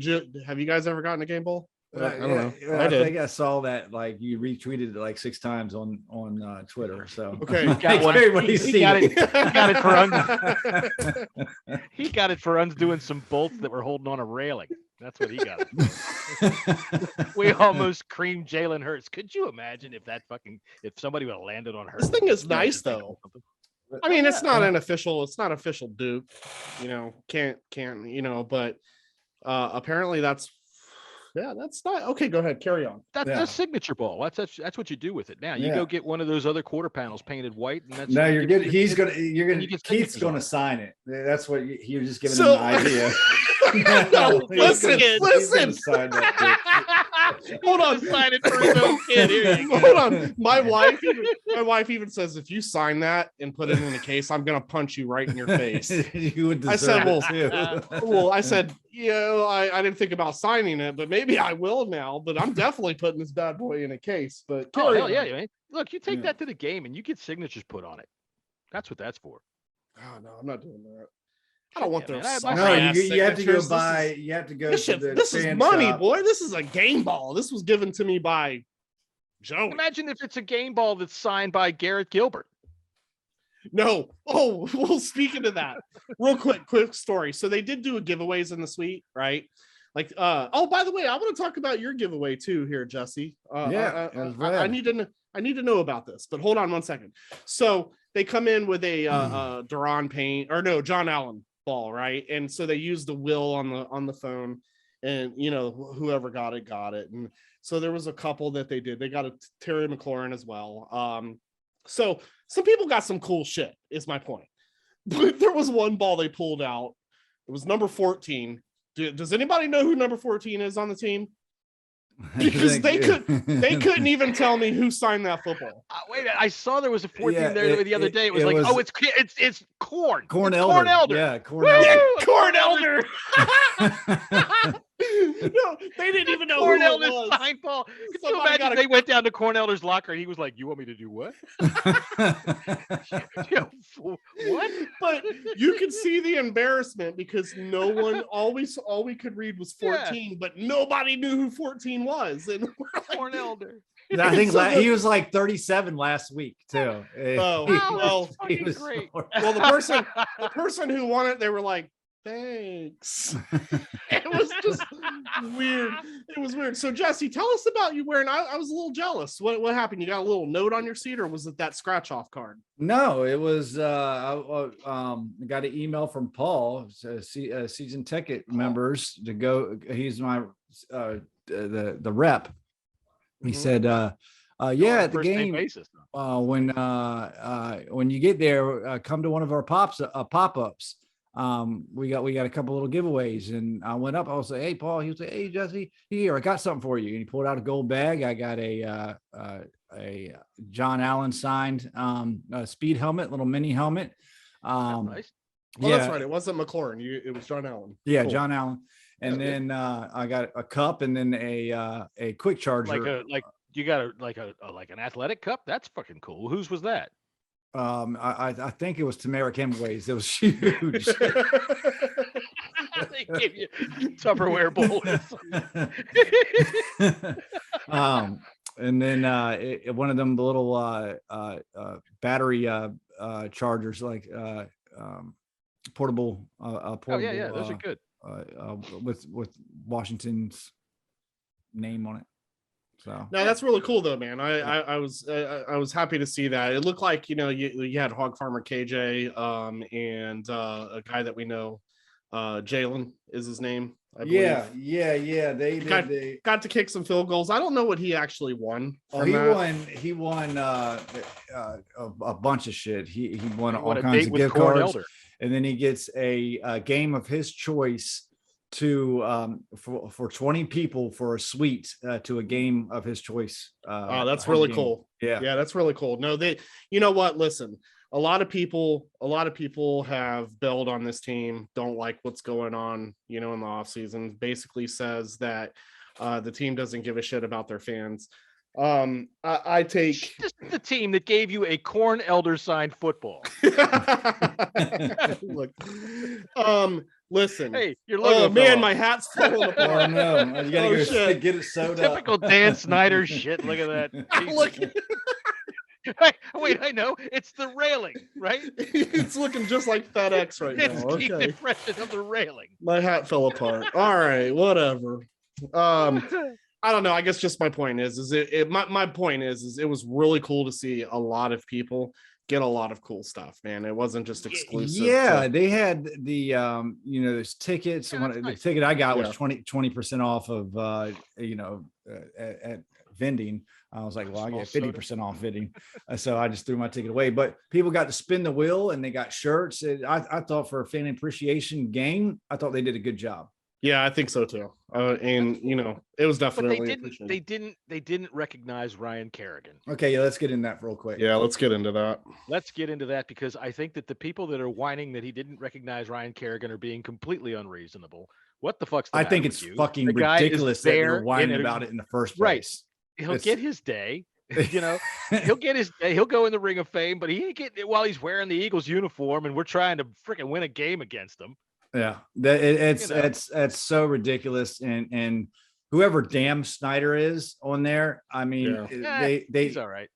S7: Have you guys ever gotten a game ball? I don't know.
S6: I think I saw that. Like you retweeted it like 6 times on Twitter. So
S7: okay,
S5: he got it for undoing some bolts that were holding on a railing. That's what he got. We almost creamed Jalen Hurts. Could you imagine if somebody would have landed on Hurts?
S7: This thing is nice though. I mean, it's not official Duke. You know, can't you know? But apparently that's not okay. Go ahead, carry on.
S5: That's a signature ball. That's what you do with it. Now you go get one of those other quarter panels painted white, and that's
S6: you're good. Keith's gonna sign it. That's what you're just giving him an idea.
S7: No, listen. Hold on,
S5: sign it for his own kid. Here you go.
S7: Hold on. My wife even says if you sign that and put it in a case, I'm gonna punch you right in your face.
S6: You would deserve it too.
S7: Well, I said, I didn't think about signing it, but maybe I will now. But I'm definitely putting this bad boy in a case. But
S5: hell yeah, man. Look, you take that to the game and you get signatures put on it. That's what that's for.
S7: Oh no, I'm not doing that. I don't want their
S6: you have to go buy. You have to go. This
S7: is money, boy. This is a game ball. This was given to me by Joe.
S5: Imagine if it's a game ball that's signed by Garrett Gilbert.
S7: No. Oh, well, speaking of that, real quick story. So they did do a giveaways in the suite, right? Like, by the way, I want to talk about your giveaway too here, Jesse. I need to know about this, but hold on one second. So they come in with a John Allen ball, right? And so they use the will on the phone, and whoever got it. And so there was a couple that they got a Terry McLaurin as well. So some people got some cool shit, is my point. But there was one ball they pulled out. It was number 14. Does anybody know who number 14 is on the team? Because they couldn't even tell me who signed that football.
S5: Wait, I saw there was a 14 there the other day. It was it's Corn.
S6: Corn
S5: Elder.
S6: Corn Elder. Yeah, Corn Elder.
S7: Corn Elder. No, they didn't even know
S5: Corn
S7: who
S5: Elder's
S7: it was.
S5: sign ball. Could you imagine they went down to Corn Elder's locker and he was like, "You want me to do what?" What?
S7: But you could see the embarrassment because no one all we could read was 14, but nobody knew who 14 was. And
S5: Corn Elder.
S6: I think he was like 37 last week too.
S5: He was great.
S7: Well, the person who won it, they were like, "Thanks." It was just weird. It was weird. So Jesse, tell us about you wearing. I was a little jealous. What happened? You got a little note on your seat, or was it that scratch off card?
S6: No, it was. I got an email from Paul, season ticket members to go. He's my the rep. He said, at the game, when you get there, come to one of our pop-ups. We got a couple little giveaways, and I went up. I was like, "Hey, Paul." He was like, "Hey, Jesse, here, I got something for you." And he pulled out a gold bag. I got a John Allen signed speed helmet, little mini helmet.
S5: Nice.
S7: Well, that's right. It wasn't McLaurin. It was John Allen.
S6: Yeah, cool. John Allen. And then I got a cup, and then a quick charger.
S5: You got an athletic cup. That's fucking cool. Whose was that?
S6: I think it was Tamara Hemingway's. It was huge.
S5: They gave you Tupperware bowls.
S6: And then one of them little battery chargers, like portable.
S5: Oh yeah, those are good.
S6: With Washington's name on it. So
S7: no, that's really cool though, man. I was happy to see that. It looked like, you had Hog Farmer KJ and a guy that we know, Jalen is his name. I believe.
S6: Yeah. They
S7: got to kick some field goals. I don't know what he actually won.
S6: He won a bunch of shit. He won all kinds of gift cards,
S5: Elder.
S6: And then he gets a game of his choice to for 20 people for a suite to a game of his choice.
S7: Oh, that's really cool.
S6: Yeah,
S7: that's really cool. No, you know what? Listen, a lot of people have bailed on this team, don't like what's going on, in the off season. Basically says that the team doesn't give a shit about their fans. I take
S5: just the team that gave you a corn elder signed football.
S7: Look, listen.
S5: Hey, your logo.
S7: Oh man, my hat's falling apart.
S6: Oh no, you gotta go get it sewed up.
S5: Typical Dan Snyder shit. Look at that.
S7: Look.
S5: Wait, I know. It's the railing, right?
S7: It's looking just like FedEx right
S5: it's
S7: now.
S5: the impression of the railing.
S7: My hat fell apart. All right, whatever. I don't know. I guess just my point is my point is it was really cool to see a lot of people get a lot of cool stuff, man. It wasn't just exclusive.
S6: Yeah, they had the there's tickets.
S5: Yeah,
S6: The
S5: nice.
S6: ticket I got was 20% off of at vending. I was like, well, I get 50% off vending. So I just threw my ticket away. But people got to spin the wheel and they got shirts. I thought for a fan appreciation game, I thought they did a good job.
S7: Yeah, I think so too. And it was definitely.
S5: But they didn't recognize Ryan Kerrigan.
S6: Okay, yeah, let's get in that real quick.
S7: Yeah, let's get into that.
S5: Let's get into that because I think that the people that are whining that he didn't recognize Ryan Kerrigan are being completely unreasonable. What the fuck's the matter
S6: think it's
S5: with you?
S6: fucking
S5: The guy
S6: ridiculous
S5: is
S6: that
S5: there
S6: you're whining about it in the first place.
S5: He'll get his day. He'll get his day. He'll go in the Ring of Fame, but he ain't getting it while he's wearing the Eagles uniform, and we're trying to freaking win a game against him.
S6: Yeah, it's so ridiculous, and whoever damn Snyder is on there, I mean,
S5: he's all right.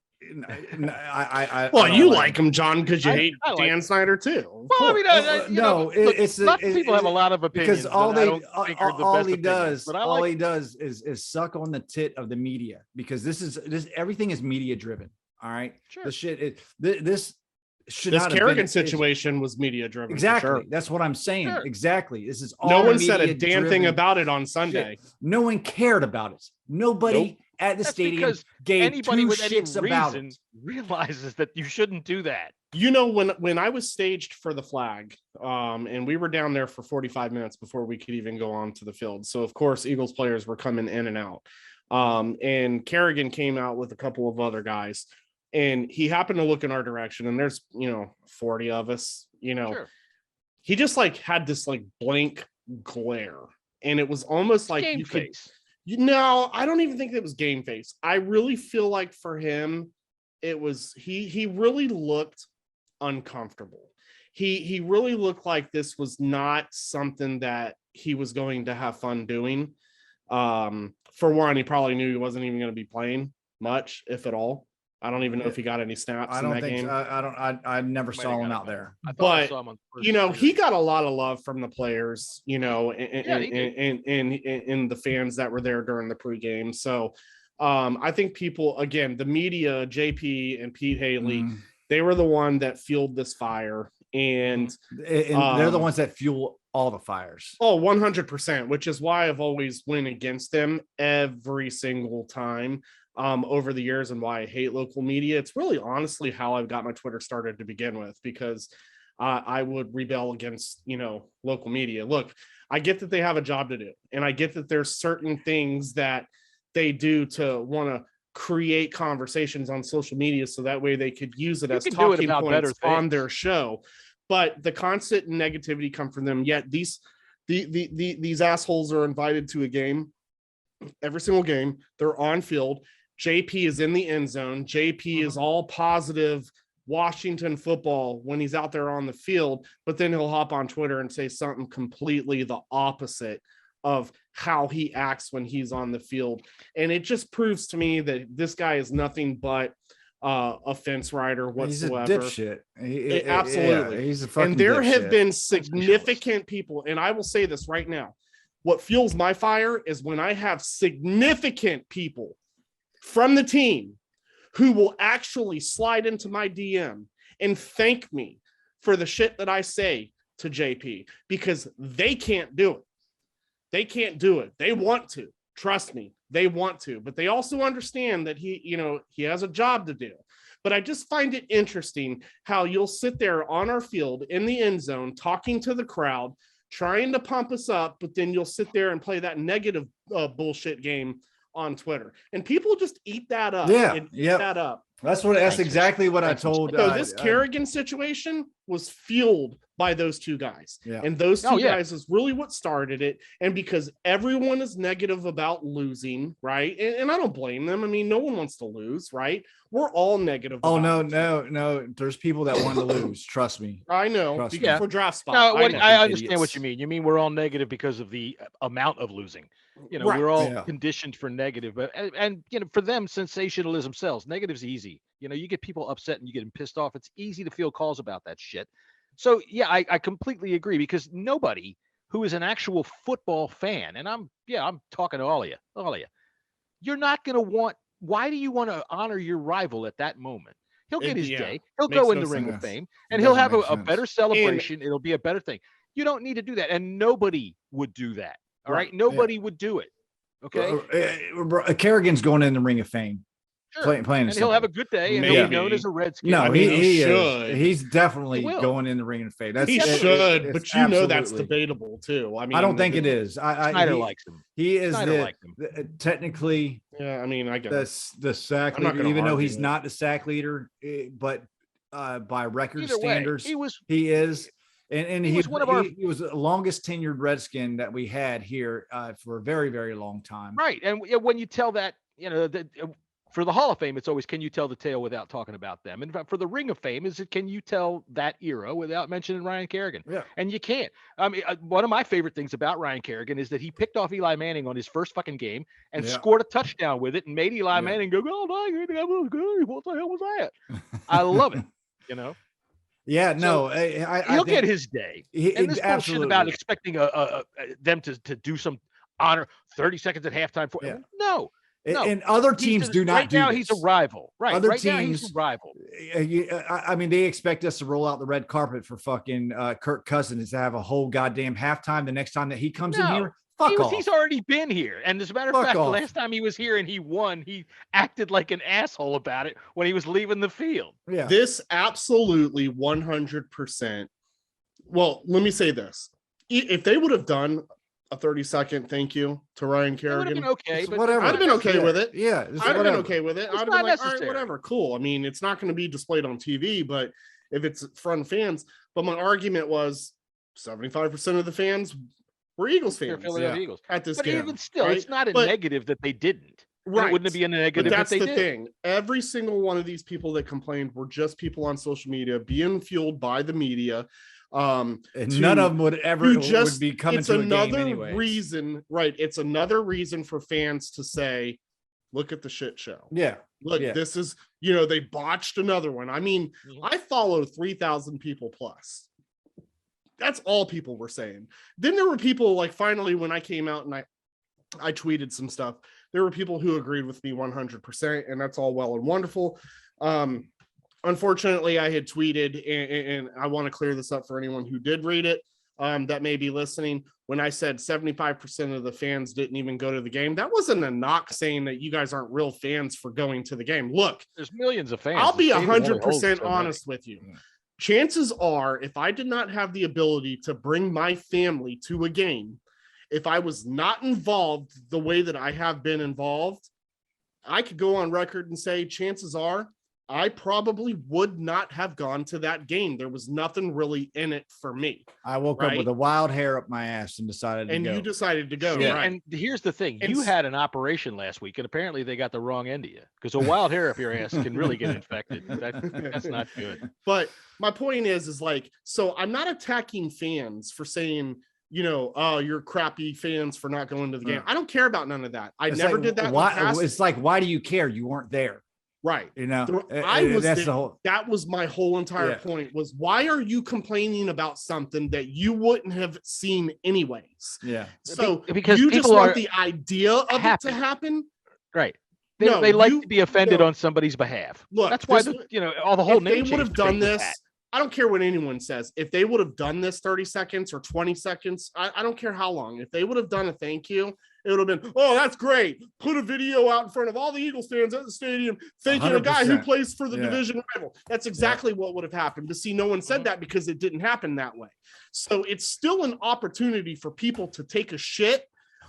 S7: Well, you like him, John, because you hate Dan Snyder too.
S5: Well, I mean, people have a lot of opinions
S6: because all he does is suck on the tit of the media, because this everything is media driven. All right,
S5: sure.
S6: The shit this
S7: Kerrigan situation was media driven.
S6: Exactly.
S7: Sure.
S6: That's what I'm saying.
S5: Sure.
S6: Exactly. This is all
S7: no one said a damn thing about it on Sunday.
S6: Shit. No one cared about it. Nobody at the stadium gave
S5: anybody
S6: two
S5: with
S6: shits
S5: any
S6: about
S5: reason
S6: it.
S5: realizes that you shouldn't do that.
S7: When I was staged for the flag, and we were down there for 45 minutes before we could even go on to the field. So of course, Eagles players were coming in and out. And Kerrigan came out with a couple of other guys. And he happened to look in our direction, and there's 40 of us.
S5: Sure.
S7: He just had this blank glare, and it was almost like
S5: game face.
S7: I don't even think it was game face. I really feel like for him, it was he really looked uncomfortable. He really looked like this was not something that he was going to have fun doing. For one, he probably knew he wasn't even going to be playing much, if at all. I don't even know if he got any snaps in that game.
S6: I never saw him out there.
S7: But he got a lot of love from the players, and the fans that were there during the pregame. So I think people, again, the media, JP and Pete Haley, they were the one that fueled this fire, and
S6: they're the ones that fuel all the fires.
S7: Oh, 100%, which is why I've always went against them every single time. Over the years, and why I hate local media. It's really honestly how I've got my Twitter started to begin with, because I would rebel against, local media. Look, I get that they have a job to do, and I get that there's certain things that they do to want to create conversations on social media, so that way they could use it as talking points on their show. But the constant negativity come from them. Yet these assholes are invited to a game, every single game. They're on field. JP is in the end zone. JP is all positive Washington football when he's out there on the field, but then he'll hop on Twitter and say something completely the opposite of how he acts when he's on the field. And it just proves to me that this guy is nothing but a fence rider whatsoever.
S6: He's a dipshit.
S7: Absolutely.
S6: Yeah, he's a fucking
S7: and there
S6: dipshit.
S7: have been significant people, and I will say this right now. What fuels my fire is when I have significant people from the team who will actually slide into my DM and thank me for the shit that I say to JP, because they can't do it. They can't do it. They want to. Trust me, they want to, but they also understand that he has a job to do. But I just find it interesting how you'll sit there on our field in the end zone talking to the crowd, trying to pump us up, but then you'll sit there and play that negative bullshit game on Twitter, and people just eat that up. That up.
S6: That's exactly what I told.
S7: So this Kerrigan situation was fueled by those two guys.
S6: Yeah.
S7: And those two guys is really what started it. And because everyone is negative about losing, right? And I don't blame them. I mean, no one wants to lose, right? We're all negative.
S6: Oh, no. There's people that want to lose. Trust me.
S7: I know. For draft spot.
S5: No, I understand what you mean. You mean we're all negative because of the amount of losing. We're all conditioned for negative, but and for them, sensationalism sells. Negative's easy. You get people upset and you get them pissed off. It's easy to field calls about that shit. So yeah, I completely agree, because nobody who is an actual football fan, and I'm talking to all of you, you're not going to want. Why do you want to honor your rival at that moment? He'll get his day. He'll go in the Ring of Fame, and he'll have a better celebration. It'll be a better thing. You don't need to do that, and nobody would do that. All right, nobody would do it. Okay,
S6: Kerrigan's going in the Ring of Fame.
S5: Sure. Playing and he'll have a good day, and he'll be known as a Redskin.
S6: No, he should. He's definitely going in the Ring of Fame.
S7: He should, but that's debatable too. I mean,
S6: I don't think it is.
S5: Snyder likes him.
S6: He is technically.
S7: Yeah, I mean, I guess
S6: the sack leader, even though he's not the sack leader, but by record standards, he is. And he was he was the longest tenured Redskin that we had here for a very, very long time.
S5: Right, and when you tell that, for the Hall of Fame, it's always, can you tell the tale without talking about them? And for the Ring of Fame, can you tell that era without mentioning Ryan Kerrigan?
S6: Yeah.
S5: And you can't. I mean, one of my favorite things about Ryan Kerrigan is that he picked off Eli Manning on his first fucking game and scored a touchdown with it and made Eli Manning go, "Oh, that was good. What the hell was that?" I love it.
S6: Yeah, no,
S5: he'll get his day. And this bullshit about expecting them to do some honor 30 seconds at halftime for no.
S6: And other teams do not do
S5: now.
S6: this.
S5: He's a rival, right?
S6: Other
S5: right
S6: teams,
S5: now he's a rival.
S6: I mean, they expect us to roll out the red carpet for fucking Kirk Cousins to have a whole goddamn halftime the next time that he comes in here. Fuck off.
S5: He's already been here, and as a matter of fact, the last time he was here and he won, he acted like an asshole about it when he was leaving the field.
S6: Yeah,
S7: this absolutely 100%. Well, let me say this: if they would have done a 30-second thank you to Ryan Kerrigan,
S5: been okay, but
S7: whatever. I'd have been okay with it.
S6: Yeah,
S7: I'd have been okay with it. I'd have been like, all right, whatever, cool. I mean, it's not going to be displayed on TV, but if it's front fans. But my argument was 75% of the fans were Eagles fans.
S5: Eagles
S7: at this
S5: but
S7: game.
S5: Even still,
S7: right?
S5: it's not a negative that they didn't.
S7: Right.
S5: It wouldn't be a negative.
S7: But that's
S5: that they
S7: the
S5: did.
S7: thing. Every single one of these people that complained were just people on social media being fueled by the media.
S6: And none of them would ever would be coming to a game anyway.
S7: It's another reason for fans to say, look at the shit show.
S6: Yeah.
S7: Look, this is, they botched another one. I mean, I follow 3,000 people plus. That's all people were saying. Then there were people like, finally, when I came out and I tweeted some stuff, there were people who agreed with me 100%, and that's all well and wonderful. Unfortunately, I had tweeted, and I want to clear this up for anyone who did read it that may be listening. When I said 75% of the fans didn't even go to the game, that wasn't a knock saying that you guys aren't real fans for going to the game. Look,
S5: there's millions of fans.
S7: I'll be 100% honest with you. Chances are, if I did not have the ability to bring my family to a game, if I was not involved the way that I have been involved, I could go on record and say, chances are, I probably would not have gone to that game. There was nothing really in it for me.
S6: I woke up with a wild hair up my ass and decided to go.
S7: And you decided to go,
S5: yeah,
S7: right?
S5: And here's the thing. You had an operation last week, and apparently they got the wrong end of you, because a wild hair up your ass can really get infected. That's not good.
S7: But my point is like, so I'm not attacking fans for saying you're crappy fans for not going to the game. I don't care about none of that. I never did that.
S6: It's like, why do you care? You weren't there.
S7: Right.
S6: I was there.
S7: That was my whole entire point was, why are you complaining about something that you wouldn't have seen anyways?
S6: Yeah.
S7: So
S5: because
S7: you just want the idea of it to happen.
S5: Right. They like to be offended on somebody's behalf.
S7: Look,
S5: that's why all the whole name.
S7: They would have done this. I don't care what anyone says. If they would have done this 30 seconds or 20 seconds, I don't care how long. If they would have done a thank you, it would have been, oh, that's great. Put a video out in front of all the Eagles fans at the stadium, thanking a guy who plays for the division rival. That's exactly what would have happened. To see no one said that because it didn't happen that way. So it's still an opportunity for people to take a shit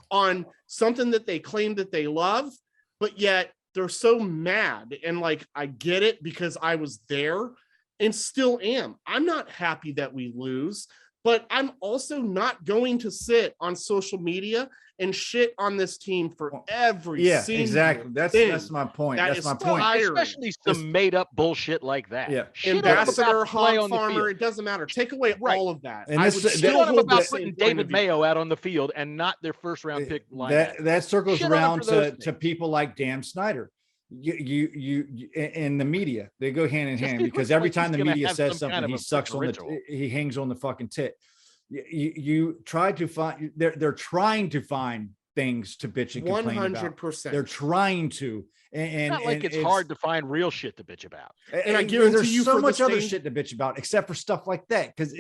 S7: on something that they claim that they love, but yet they're so mad. And like, I get it because I was there and still am. I'm not happy that we lose, but I'm also not going to sit on social media and shit on this team for every single
S6: exactly. That's my point. That's my point.
S5: Especially some made up bullshit like that.
S6: Yeah.
S7: Ambassador, hog farmer, it doesn't matter. Take away all of that.
S6: And
S5: I would still hold about putting David Mayo out on the field and not their first round pick line.
S6: That circles around to people like Dan Snyder. You in the media, they go hand in hand because every time the media says something, he sucks on he hangs on the fucking tit. You try to find, they're trying to find things to bitch and complain
S7: 100%.
S6: They're trying to, and
S5: it's not like it's hard to find real shit to bitch about.
S6: And I guarantee there's so much other shit to bitch about, except for stuff like that, because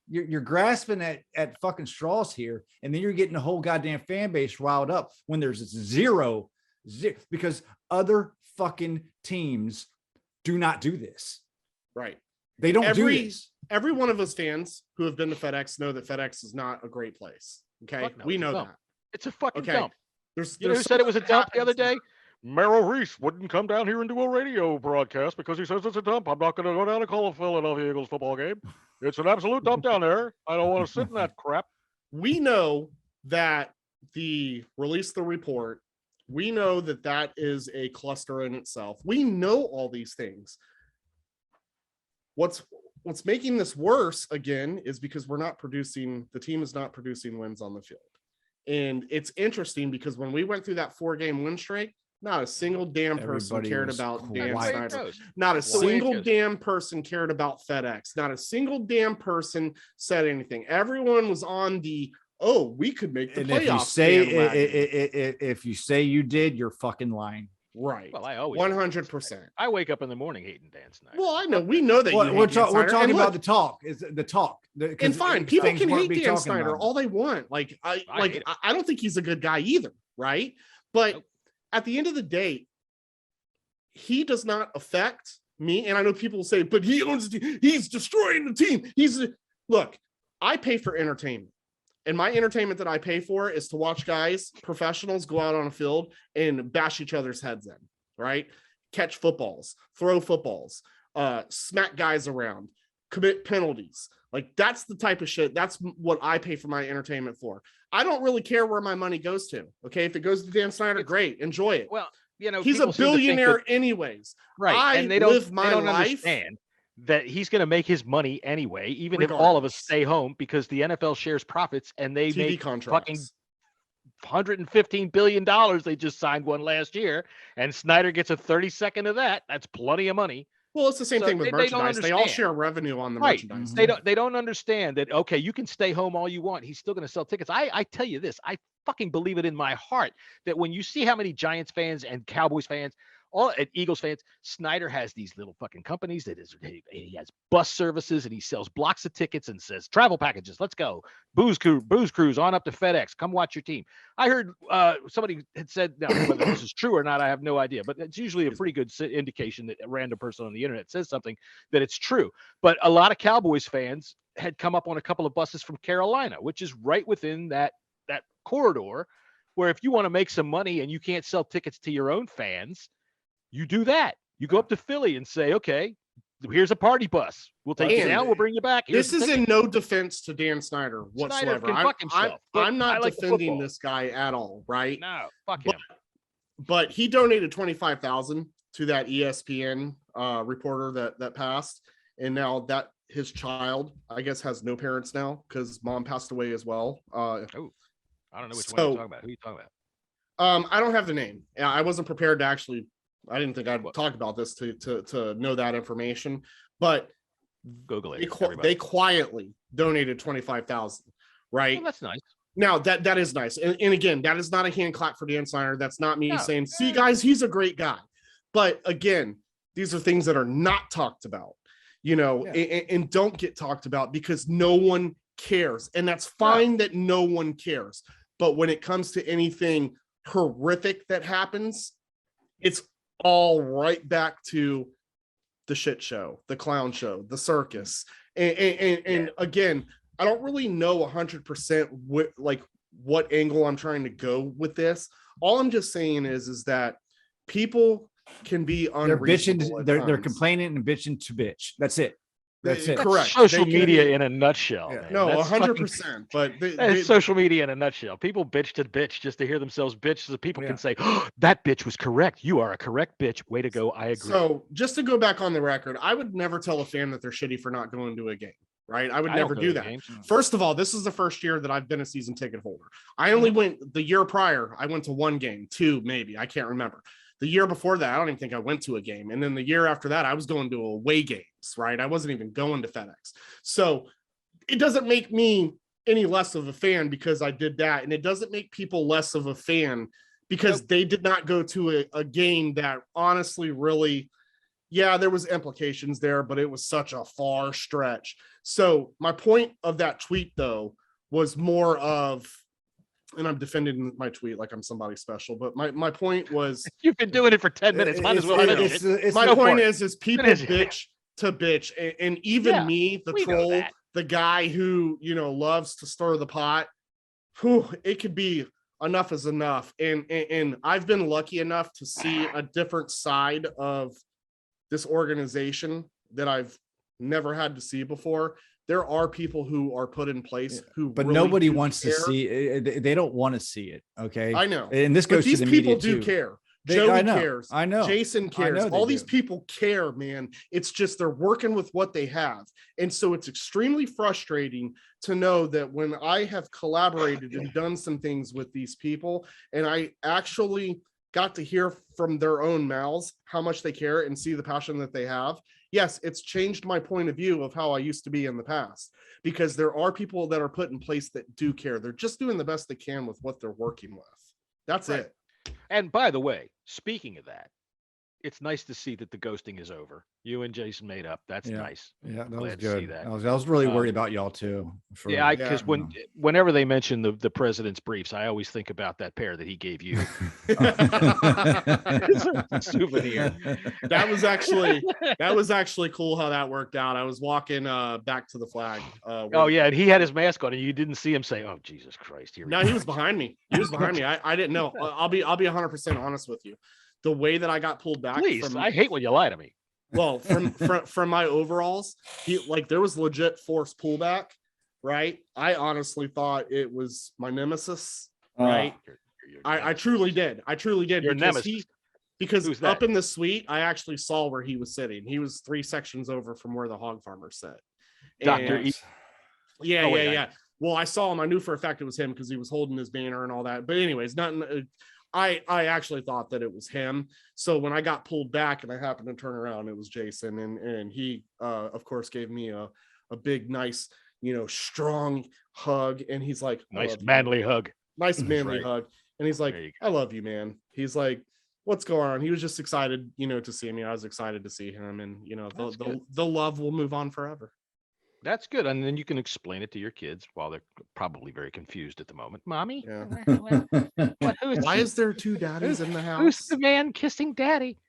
S6: you're grasping at fucking straws here, and then you're getting the whole goddamn fan base riled up when there's zero, because other fucking teams do not do this.
S7: Right.
S6: They don't do this.
S7: Every one of us fans who have been to FedEx know that FedEx is not a great place. Okay.
S5: No,
S7: we know that.
S5: It's a fucking dump.
S7: There's
S5: who said it was a dump the other day? Merrill Reese wouldn't come down here and do a radio broadcast because he says it's a dump. I'm not going to go down and call a Philadelphia Eagles football game. It's an absolute dump down there. I don't want to sit in that crap.
S7: We know that the report. We know that is a cluster in itself. We know all these things. What's making this worse again is because the team is not producing wins on the field. And it's interesting because when we went through that 4-game win streak, not a single damn person cared about Dan Snyder. Not a single damn person cared about FedEx. Not a single damn person said anything. Everyone was on we could make the playoffs.
S6: If you say you did, you're fucking lying.
S7: Right.
S5: Well, I always
S7: 100%.
S5: I wake up in the morning hating Dan Snyder.
S7: Well, I know. We know that
S6: we're talking about the talk. Is the talk.
S7: And fine, people can hate Dan Snyder all they want. Like I don't think he's a good guy either, right? But at the end of the day, he does not affect me. And I know people say, but he's destroying the team. Look, I pay for entertainment. And my entertainment that I pay for is to watch professionals go out on a field and bash each other's heads in, right? Catch footballs, throw footballs, smack guys around, commit penalties. Like that's the type of shit. That's what I pay for my entertainment for. I don't really care where my money goes to. Okay. If it goes to Dan Snyder, great. Enjoy it.
S5: Well,
S7: he's a billionaire anyways.
S5: Right.
S7: And they don't
S5: understand that he's going to make his money anyway, even if all of us stay home, because the NFL shares profits and they make fucking $115 billion. They just signed one last year, and Snyder gets a 30-second of that. That's plenty of money.
S7: Well, it's the same thing with merchandise. They all share revenue on the merchandise.
S5: They don't understand that, okay, you can stay home all you want. He's still going to sell tickets. I tell you this, I fucking believe it in my heart that when you see how many Giants fans and Cowboys fans, all at Eagles fans, Snyder has these little fucking companies he has bus services and he sells blocks of tickets and says travel packages. Let's go. Booze cruise on up to FedEx. Come watch your team. I heard somebody had said, now whether this is true or not, I have no idea, but it's usually a pretty good indication that a random person on the internet says something that it's true. But a lot of Cowboys fans had come up on a couple of buses from Carolina, which is right within that corridor where if you want to make some money and you can't sell tickets to your own fans, you do that. You go up to Philly and say, okay, here's a party bus. We'll take you down. We'll bring you back.
S7: This is in no defense to Dan Snyder whatsoever. I'm not defending this guy at all, right?
S5: No, fuck him.
S7: But he donated $25,000 to that ESPN reporter that passed, and now that his child, I guess, has no parents now because mom passed away as well.
S5: I don't know which one you're talking about. Who are you talking
S7: about? I don't have the name. I wasn't prepared to actually. I didn't think I'd talk about this to know that information, but
S5: Google it.
S7: They quietly donated 25,000. Right.
S5: Well, that's nice.
S7: Now that is nice, and again, that is not a hand clap for Dan Snyder. That's not me saying, "See, guys, he's a great guy." But again, these are things that are not talked about, and don't get talked about because no one cares, and that's fine that no one cares. But when it comes to anything horrific that happens, it's all right back to the shit show, the clown show, the circus, and again. I don't really know 100% what angle I'm trying to go with this. All I'm just saying is that people can be unreasonable.
S6: They're complaining and bitching to bitch. That's it. That's it.
S7: Correct.
S5: Social media in a nutshell.
S7: Yeah. No, 100%. But
S5: it's social media in a nutshell. People bitch to bitch just to hear themselves bitch, so people can say, "Oh, that bitch was correct. You are a correct bitch. Way to go. I agree."
S7: So just to go back on the record, I would never tell a fan that they're shitty for not going to a game. Right. I would never do that. First of all, this is the first year that I've been a season ticket holder. I only went the year prior. I went to one game, two, maybe. I can't remember. The year before that, I don't even think I went to a game. And then the year after that, I was going to away games. Right. I wasn't even going to FedEx. So it doesn't make me any less of a fan because I did that. And it doesn't make people less of a fan because they did not go to a game that honestly really. Yeah, there was implications there, but it was such a far stretch. So my point of that tweet, though, was more of, and I'm defending my tweet like I'm somebody special, but my point was...
S5: You've been doing it for 10 minutes. Might as well finish it.
S7: My point is people bitch to bitch. And even me, the troll, the guy who, loves to stir the pot, it could be enough is enough. And I've been lucky enough to see a different side of this organization that I've never had to see before. There are people who are put in place
S6: but really nobody wants to see it. They don't want to see it. Okay.
S7: I know.
S6: And this goes to the media too.
S7: These people do care. Joey cares.
S6: I know.
S7: Jason cares. All these people care, man. It's just they're working with what they have. And so it's extremely frustrating to know that when I have collaborated and done some things with these people, and I actually got to hear from their own mouths how much they care and see the passion that they have. Yes, it's changed my point of view of how I used to be in the past, because there are people that are put in place that do care. They're just doing the best they can with what they're working with. That's it.
S5: And by the way, speaking of that, it's nice to see that the ghosting is over. You and Jason made up. That's nice.
S6: Yeah, that was good. I was really worried about y'all too.
S5: Because whenever they mention the president's briefs, I always think about that pair that he gave you. Souvenir.
S7: That was actually cool how that worked out. I was walking back to the flag.
S5: And he had his mask on, and you didn't see him say, "Oh, Jesus Christ!"
S7: He was behind me. He was behind me. I didn't know. I'll be 100% honest with you. The way that I got pulled back.
S5: Please, I hate when you lie to me.
S7: Well, from my overalls, there was legit forced pullback, right? I honestly thought it was my nemesis, right? I truly did.
S5: Your nemesis.
S7: Because up in the suite, I actually saw where he was sitting. He was 3 sections over from where the hog farmer sat.
S5: Dr.
S7: Yeah. Well, I saw him. I knew for a fact it was him because he was holding his banner and all that. But anyways, nothing. I actually thought that it was him. So when I got pulled back and I happened to turn around, it was Jason. And he, of course, gave me a big, nice, strong hug. And he's like,
S5: nice manly hug.
S7: Nice manly hug. And he's like, I love you, man. He's like, what's going on? He was just excited, to see me. I was excited to see him. And, the love will move on forever.
S5: That's good. And then you can explain it to your kids while they're probably very confused at the moment. Mommy?
S7: Yeah. Why is there 2 daddies in the house?
S5: Who's the man kissing daddy?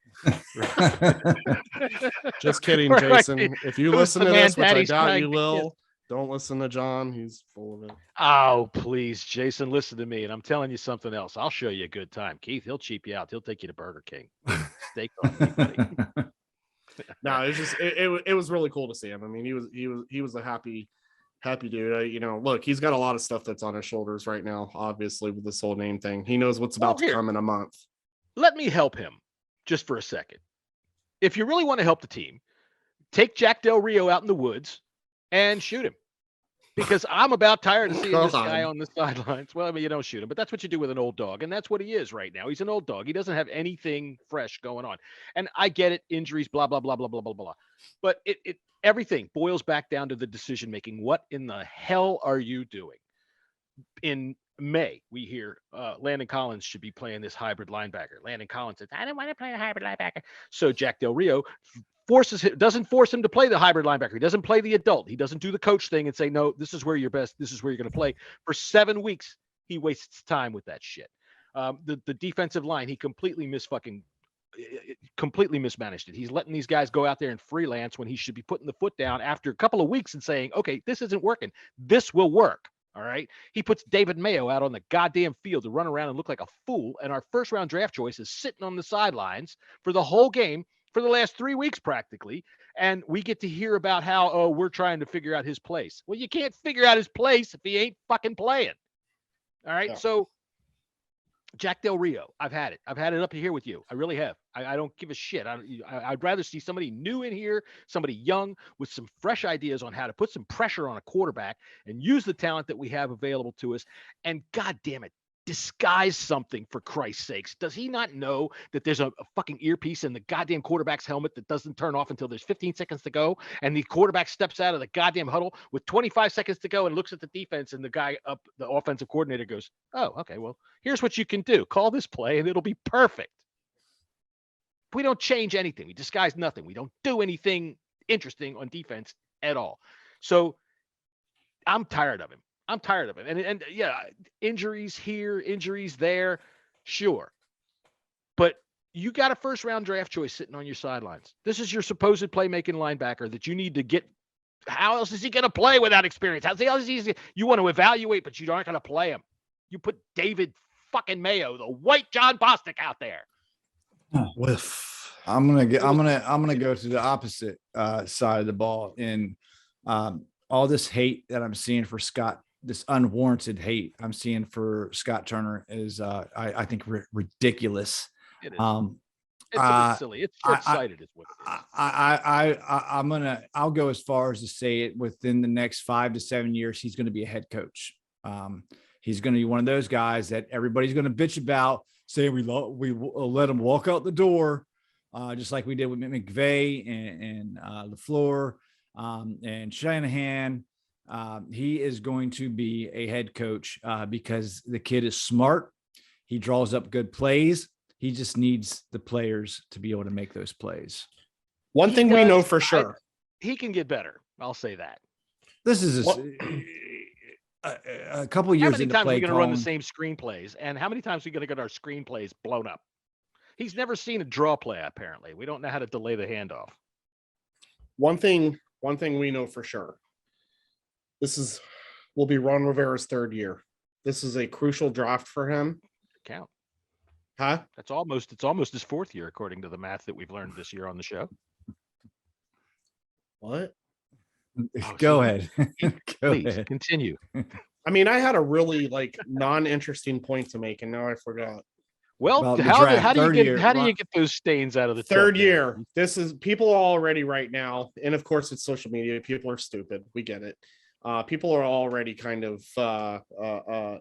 S7: Just kidding, Jason. If you listen to this, which I doubt you will, don't listen to John. He's full of it.
S5: Oh, please, Jason, listen to me. And I'm telling you something else. I'll show you a good time. Keith, he'll cheap you out. He'll take you to Burger King. Steak on me, buddy.
S7: No, it's just it was really cool to see him. I mean, he was a happy dude. Look, he's got a lot of stuff that's on his shoulders right now, obviously, with this whole name thing. He knows what's about to come in a month.
S5: Let me help him just for a second. If you really want to help the team, take Jack Del Rio out in the woods and shoot him. Because I'm about tired of seeing this guy on the sidelines. Well, I mean, you don't shoot him, but that's what you do with an old dog. And that's what he is right now. He's an old dog. He doesn't have anything fresh going on. And I get it, injuries, blah, blah, blah, blah, blah, blah, blah. But it everything boils back down to the decision making. What in the hell are you doing? In May, we hear Landon Collins should be playing this hybrid linebacker. Landon Collins says, I don't want to play a hybrid linebacker. So Jack Del Rio doesn't force him to play the hybrid linebacker. He doesn't play the adult. He doesn't do the coach thing and say, no, this is where you're best. This is where you're going to play. For 7 weeks, he wastes time with that shit. The defensive line, he completely mismanaged it. He's letting these guys go out there and freelance when he should be putting the foot down after a couple of weeks and saying, okay, this isn't working. This will work. All right. He puts David Mayo out on the goddamn field to run around and look like a fool. And our first round draft choice is sitting on the sidelines for the whole game for the last 3 weeks practically. And we get to hear about how, we're trying to figure out his place. Well, you can't figure out his place if he ain't fucking playing. All right. Yeah. So Jack Del Rio, I've had it up here with you. I really have. I don't give a shit. I'd rather see somebody new in here, somebody young with some fresh ideas on how to put some pressure on a quarterback and use the talent that we have available to us. And God damn it, disguise something, for Christ's sakes. Does he not know that there's a fucking earpiece in the goddamn quarterback's helmet that doesn't turn off until there's 15 seconds to go? And the quarterback steps out of the goddamn huddle with 25 seconds to go and looks at the defense, and the guy up, the offensive coordinator, goes, oh, okay, well, here's what you can do. Call this play and it'll be perfect. We don't change anything. We disguise nothing. We don't do anything interesting on defense at all. So I'm tired of him. And yeah, injuries here, injuries there, sure. But you got a first round draft choice sitting on your sidelines. This is your supposed playmaking linebacker that you need to get. How else is he going to play without experience? You want to evaluate, but you aren't going to play him. You put David fucking Mayo, the white John Bostic, out there.
S6: I'm gonna go to the opposite side of the ball, and all this hate that I'm seeing for Scott, this unwarranted hate I'm seeing for Scott Turner is I think ridiculous.
S5: It is. It's a bit silly. It's short-sighted is what it is.
S6: I'll go as far as to say it, within the next 5 to 7 years, he's going to be a head coach. He's going to be one of those guys that everybody's going to bitch about, saying we let him walk out the door, just like we did with McVay and LaFleur and Shanahan. He is going to be a head coach because the kid is smart. He draws up good plays. He just needs the players to be able to make those plays.
S7: One thing we know for sure.
S5: He can get better. I'll say that.
S6: This is a couple of years into play.
S5: How many times are we going to run the same screenplays? And how many times are we going to get our screenplays blown up? He's never seen a draw play, apparently. We don't know how to delay the handoff.
S7: One thing we know for sure. Will be Ron Rivera's 3rd year. This is a crucial draft for him.
S5: Count.
S7: Huh?
S5: It's almost his 4th year, according to the math that we've learned this year on the show.
S7: What?
S6: Go ahead.
S5: Please ahead. Continue.
S7: I mean, I had a really non-interesting point to make, and now I forgot.
S5: Well, how do you get those stains out of the
S7: 3rd year? This is people already right now, and of course it's social media. People are stupid. We get it. People are already kind of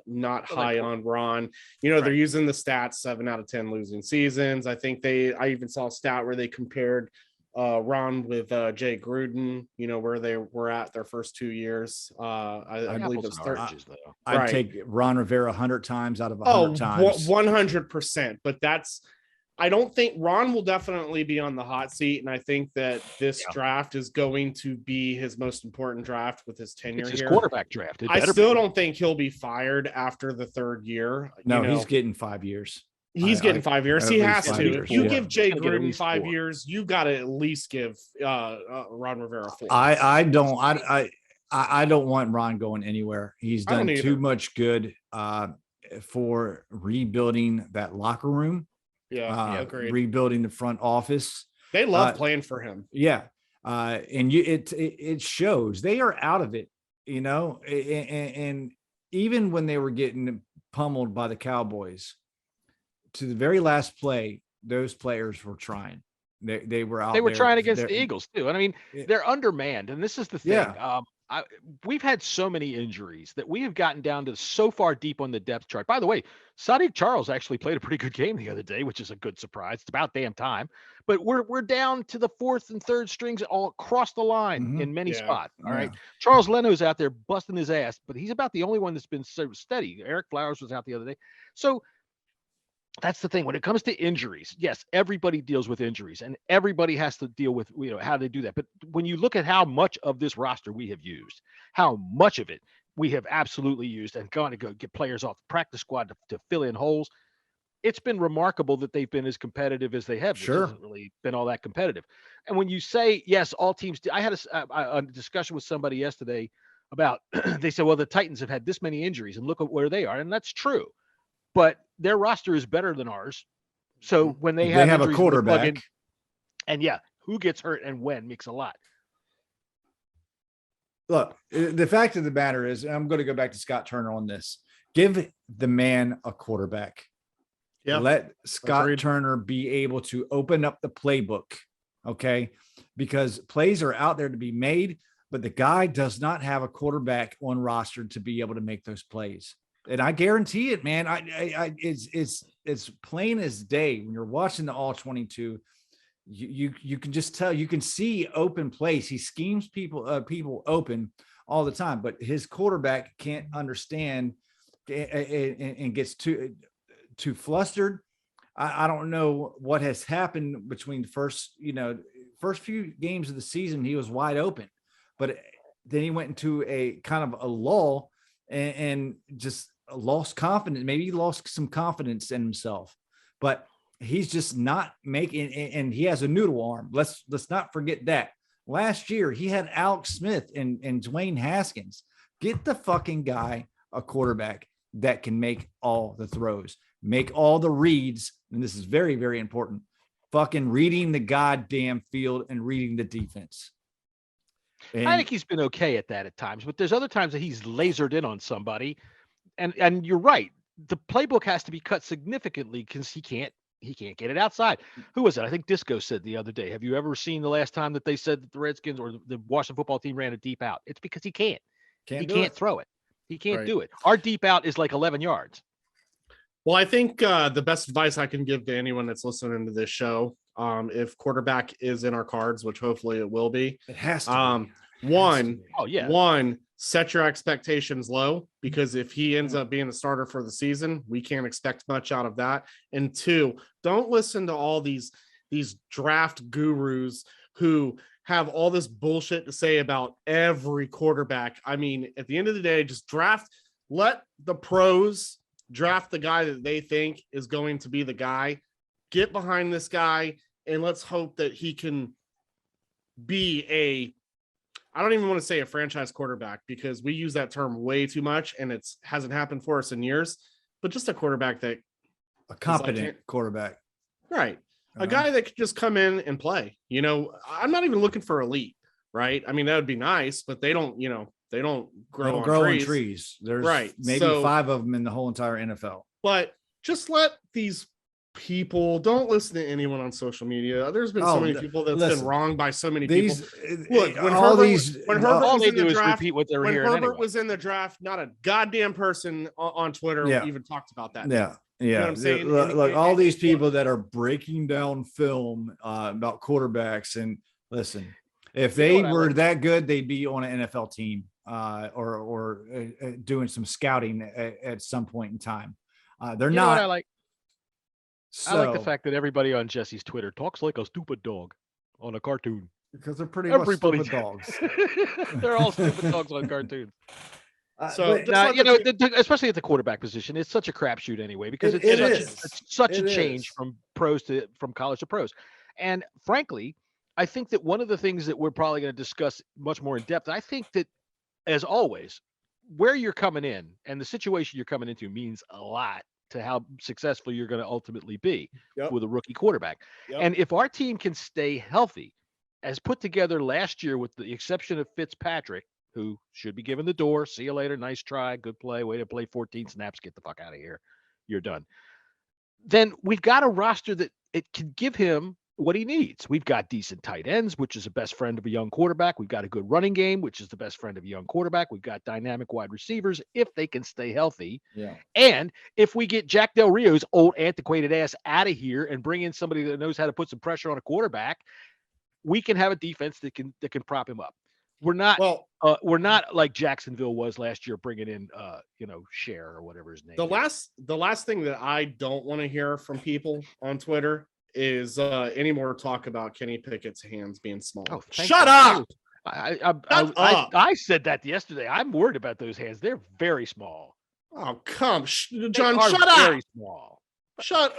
S7: not high on Ron. They're using the stats 7 out of 10 losing seasons. I think I even saw a stat where they compared Ron with Jay Gruden, where they were at their first 2 years. I believe it's
S6: I'd take Ron Rivera 100 times out of 100 times.
S7: 100%. But I don't think Ron will definitely be on the hot seat. And I think that this draft is going to be his most important draft with his tenure
S5: it's his
S7: here.
S5: Quarterback draft.
S7: I still don't think he'll be fired after the 3rd year.
S6: No, he's getting 5 years.
S7: He's getting 5 years. He has to.
S6: Years.
S7: If you give Jay Gruden 5 years, you got to at least give Ron Rivera 4.
S6: I don't want Ron going anywhere. He's done too much good for rebuilding that locker room.
S7: Yeah, agreed.
S6: Rebuilding the front office.
S7: They love playing for him.
S6: Yeah, and it shows. They are out of it, and even when they were getting pummeled by the Cowboys, to the very last play, those players were trying. They were out.
S5: They were trying against the Eagles too. And I mean, they're undermanned. And this is the thing.
S6: Yeah.
S5: we've had so many injuries that we have gotten down to so far deep on the depth chart. By the way, Sadiq Charles actually played a pretty good game the other day, which is a good surprise. It's about damn time. But we're down to the fourth and third strings all across the line in many spots. All right. Charles Leno's out there busting his ass, but he's about the only one that's been so steady. Eric Flowers was out the other day. So that's the thing. When it comes to injuries, yes, everybody deals with injuries and everybody has to deal with, how they do that. But when you look at how much of this roster we have used, how much of it we have absolutely used and gone to go get players off the practice squad to fill in holes, it's been remarkable that they've been as competitive as they have. Sure. It hasn't really been all that competitive. And when you say, yes, all teams do, I had a discussion with somebody yesterday about, they said, well, the Titans have had this many injuries and look at where they are. And that's true. But their roster is better than ours. So when they have
S6: a quarterback,
S5: and who gets hurt and when makes a lot.
S6: Look, the fact of the matter is, and I'm going to go back to Scott Turner on this. Give the man a quarterback. Yeah. Let Scott Turner be able to open up the playbook. Okay. Because plays are out there to be made, but the guy does not have a quarterback on roster to be able to make those plays. And I guarantee it, man. It's plain as day when you're watching the all 22. You can just tell, you can see open plays. He schemes people open all the time, but his quarterback can't understand and gets too flustered. I don't know what has happened between the first few games of the season. He was wide open, but then he went into a kind of a lull and just lost confidence. Maybe he lost some confidence in himself, but he's just not making, and he has a noodle arm. Let's not forget that. Last year he had Alex Smith and Dwayne Haskins. Get the fucking guy a quarterback that can make all the throws, make all the reads. And this is very, very important. Fucking reading the goddamn field and reading the defense. And
S5: I think he's been okay at that at times, but there's other times that he's lasered in on somebody. And you're right. The playbook has to be cut significantly because he can't get it outside. Who was it? I think Disco said the other day. Have you ever seen the last time that they said that the Redskins or the Washington football team ran a deep out? It's because he can't. He can't throw it. He can't do it. Our deep out is like 11 yards.
S7: Well, I think the best advice I can give to anyone that's listening to this show, if quarterback is in our cards, which hopefully it will be,
S6: it has to be.
S7: One, set your expectations low, because if he ends up being the starter for the season, we can't expect much out of that. And two, don't listen to all these draft gurus who have all this bullshit to say about every quarterback. I mean, at the end of the day, just let the pros draft the guy that they think is going to be the guy. Get behind this guy, and let's hope that he can be I don't even want to say a franchise quarterback, because we use that term way too much and it hasn't happened for us in years, but just a quarterback that
S6: a competent quarterback,
S7: right? A guy that could just come in and play. I'm not even looking for elite, right? I mean, that would be nice, but they don't grow on trees.
S6: There's maybe 5 of them in the whole entire NFL.
S7: But just let these people, don't listen to anyone on social media. There's been so many people that's been wronged by so many people. Look, when Herbert was in the draft, not a goddamn person on Twitter even talked about that.
S6: Yeah.
S7: You know what I'm saying?
S6: Look, all these people that are breaking down film about quarterbacks, and listen, if they were that good, they'd be on an NFL team or doing some scouting at some point in time. They're not.
S5: I like the fact that everybody on Jesse's Twitter talks like a stupid dog on a cartoon.
S6: Because they're pretty much stupid dogs.
S5: They're all stupid dogs on cartoons. Especially at the quarterback position, it's such a crapshoot anyway, because it's such a change from college to pros. And frankly, I think that one of the things that we're probably going to discuss much more in depth, I think that, as always, where you're coming in and the situation you're coming into means a lot to how successful you're going to ultimately be with a rookie quarterback. And if our team can stay healthy, as put together last year, with the exception of Fitzpatrick, who should be given the door, see you later, nice try, good play, way to play 14 snaps, get the fuck out of here, you're done. Then we've got a roster that it can give him what he needs. We've got decent tight ends, which is the best friend of a young quarterback. We've got a good running game, which is the best friend of a young quarterback. We've got dynamic wide receivers if they can stay healthy.
S6: Yeah.
S5: And if we get Jack Del Rio's old antiquated ass out of here and bring in somebody that knows how to put some pressure on a quarterback, we can have a defense that can prop him up. We're not like Jacksonville was last year, bringing in Cher or whatever his name.
S7: The last thing that I don't want to hear from people on Twitter is any more talk about Kenny Pickett's hands being small.
S5: Oh,
S7: shut up!
S5: I said that yesterday. I'm worried about those hands. They're very small.
S7: Oh, John, shut up!
S5: Very small.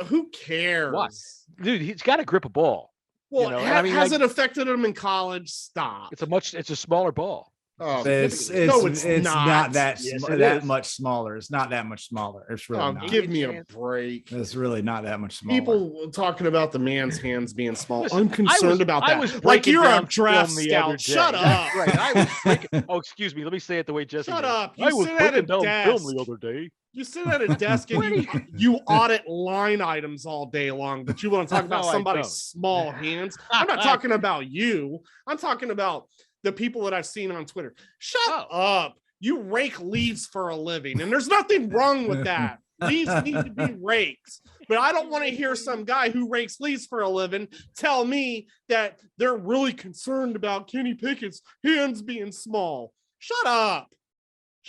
S7: Who cares?
S5: What? Dude, he's got to grip a ball.
S7: Well, has it affected him in college? Stop.
S5: It's a smaller ball.
S6: Oh, it's not that much smaller. It's not that much smaller. It's really not.
S7: Give me a break.
S6: It's really not that much smaller.
S7: People talking about the man's hands being small. Listen, I'm concerned about that. Like you're a draft scout. Shut up.
S5: Right. Excuse me. Let me say it the way Jesse.
S7: Shut up.
S5: I was breaking down film the other day.
S7: You sit at a desk and you audit line items all day long, but you want to talk about somebody's small hands. I'm not talking about you. I'm talking about the people that I've seen on Twitter. Shut up. You rake leaves for a living, and there's nothing wrong with that. Leaves need to be raked. But I don't want to hear some guy who rakes leaves for a living tell me that they're really concerned about Kenny Pickett's hands being small. Shut up.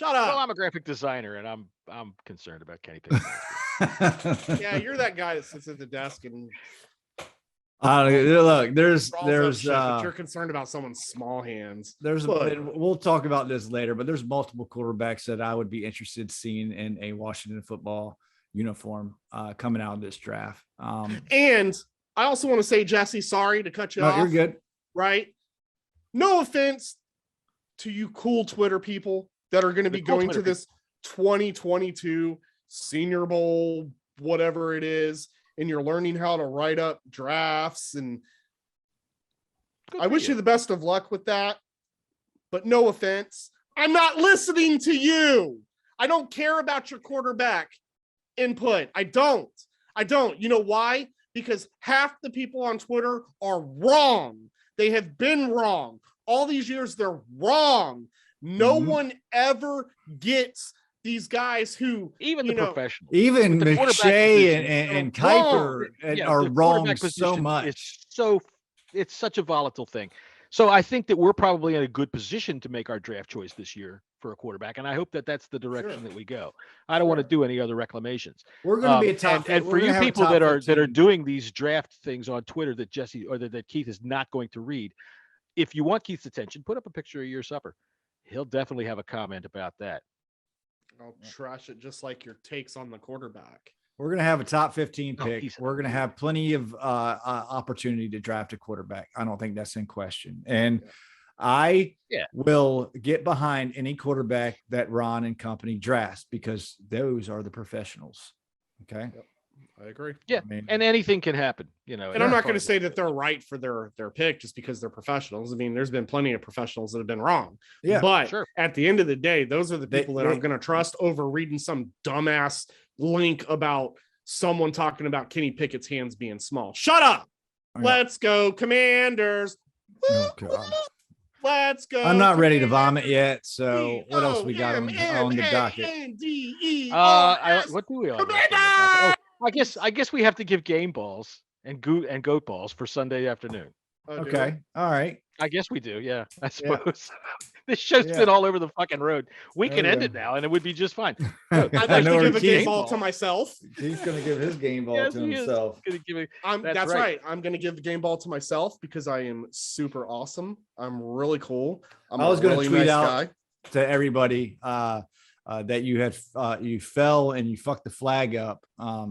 S5: Well, I'm a graphic designer, and I'm concerned about Kenny Pickett.
S7: Yeah, you're that guy that sits at the desk and
S6: look. There's
S7: but you're concerned about someone's small hands.
S6: We'll talk about this later, but there's multiple quarterbacks that I would be interested in seeing in a Washington football uniform coming out of this draft.
S7: And I also want to say, Jesse, sorry to cut you off.
S6: You're good.
S7: Right? No offense to you cool Twitter people that are going to be going to this 2022 Senior Bowl, whatever it is, and you're learning how to write up drafts. And I wish you the best of luck with that. But no offense, I'm not listening to you. I don't care about your quarterback input. I don't. You know why? Because half the people on Twitter are wrong. They have been wrong. All these years, they're wrong. No one ever gets these guys who
S5: even the professionals,
S6: even McShay and Kuiper are wrong so much.
S5: It's such a volatile thing. So I think that we're probably in a good position to make our draft choice this year for a quarterback, and I hope that that's the direction that we go. I don't want to do any other reclamations.
S6: We're going to be a top,
S5: and for you people that are doing these draft things on Twitter that Jesse or that Keith is not going to read, if you want Keith's attention, put up a picture of your supper. He'll definitely have a comment about that.
S7: I'll trash it just like your takes on the quarterback.
S6: We're going to have a top 15 pick. We're going to have plenty of opportunity to draft a quarterback. I don't think that's in question. And I will get behind any quarterback that Ron and company drafts because those are the professionals. Okay.
S7: Yep. I agree.
S5: Yeah. And anything can happen, And
S7: I'm not going to say that they're right for their pick just because they're professionals. I mean, there's been plenty of professionals that have been wrong.
S6: Yeah.
S7: But at the end of the day, those are the people that I'm going to trust over reading some dumbass link about someone talking about Kenny Pickett's hands being small. Shut up. Let's go, Commanders.
S6: Oh, God.
S7: Let's go.
S6: I'm not ready to vomit yet. So what else we got on the docket?
S5: What do we all I guess we have to give game balls and goat balls for Sunday afternoon.
S6: Okay. All right.
S5: I guess we do. Yeah, I suppose. This show's been all over the fucking road. We can end it now and it would be just fine.
S7: I'd like to give a game ball to myself.
S6: He's going to give his game ball to himself.
S7: That's right. I'm going to give the game ball to myself because I am super awesome. I'm really cool.
S6: I was going to tweet out to everybody that you fell and you fucked the flag up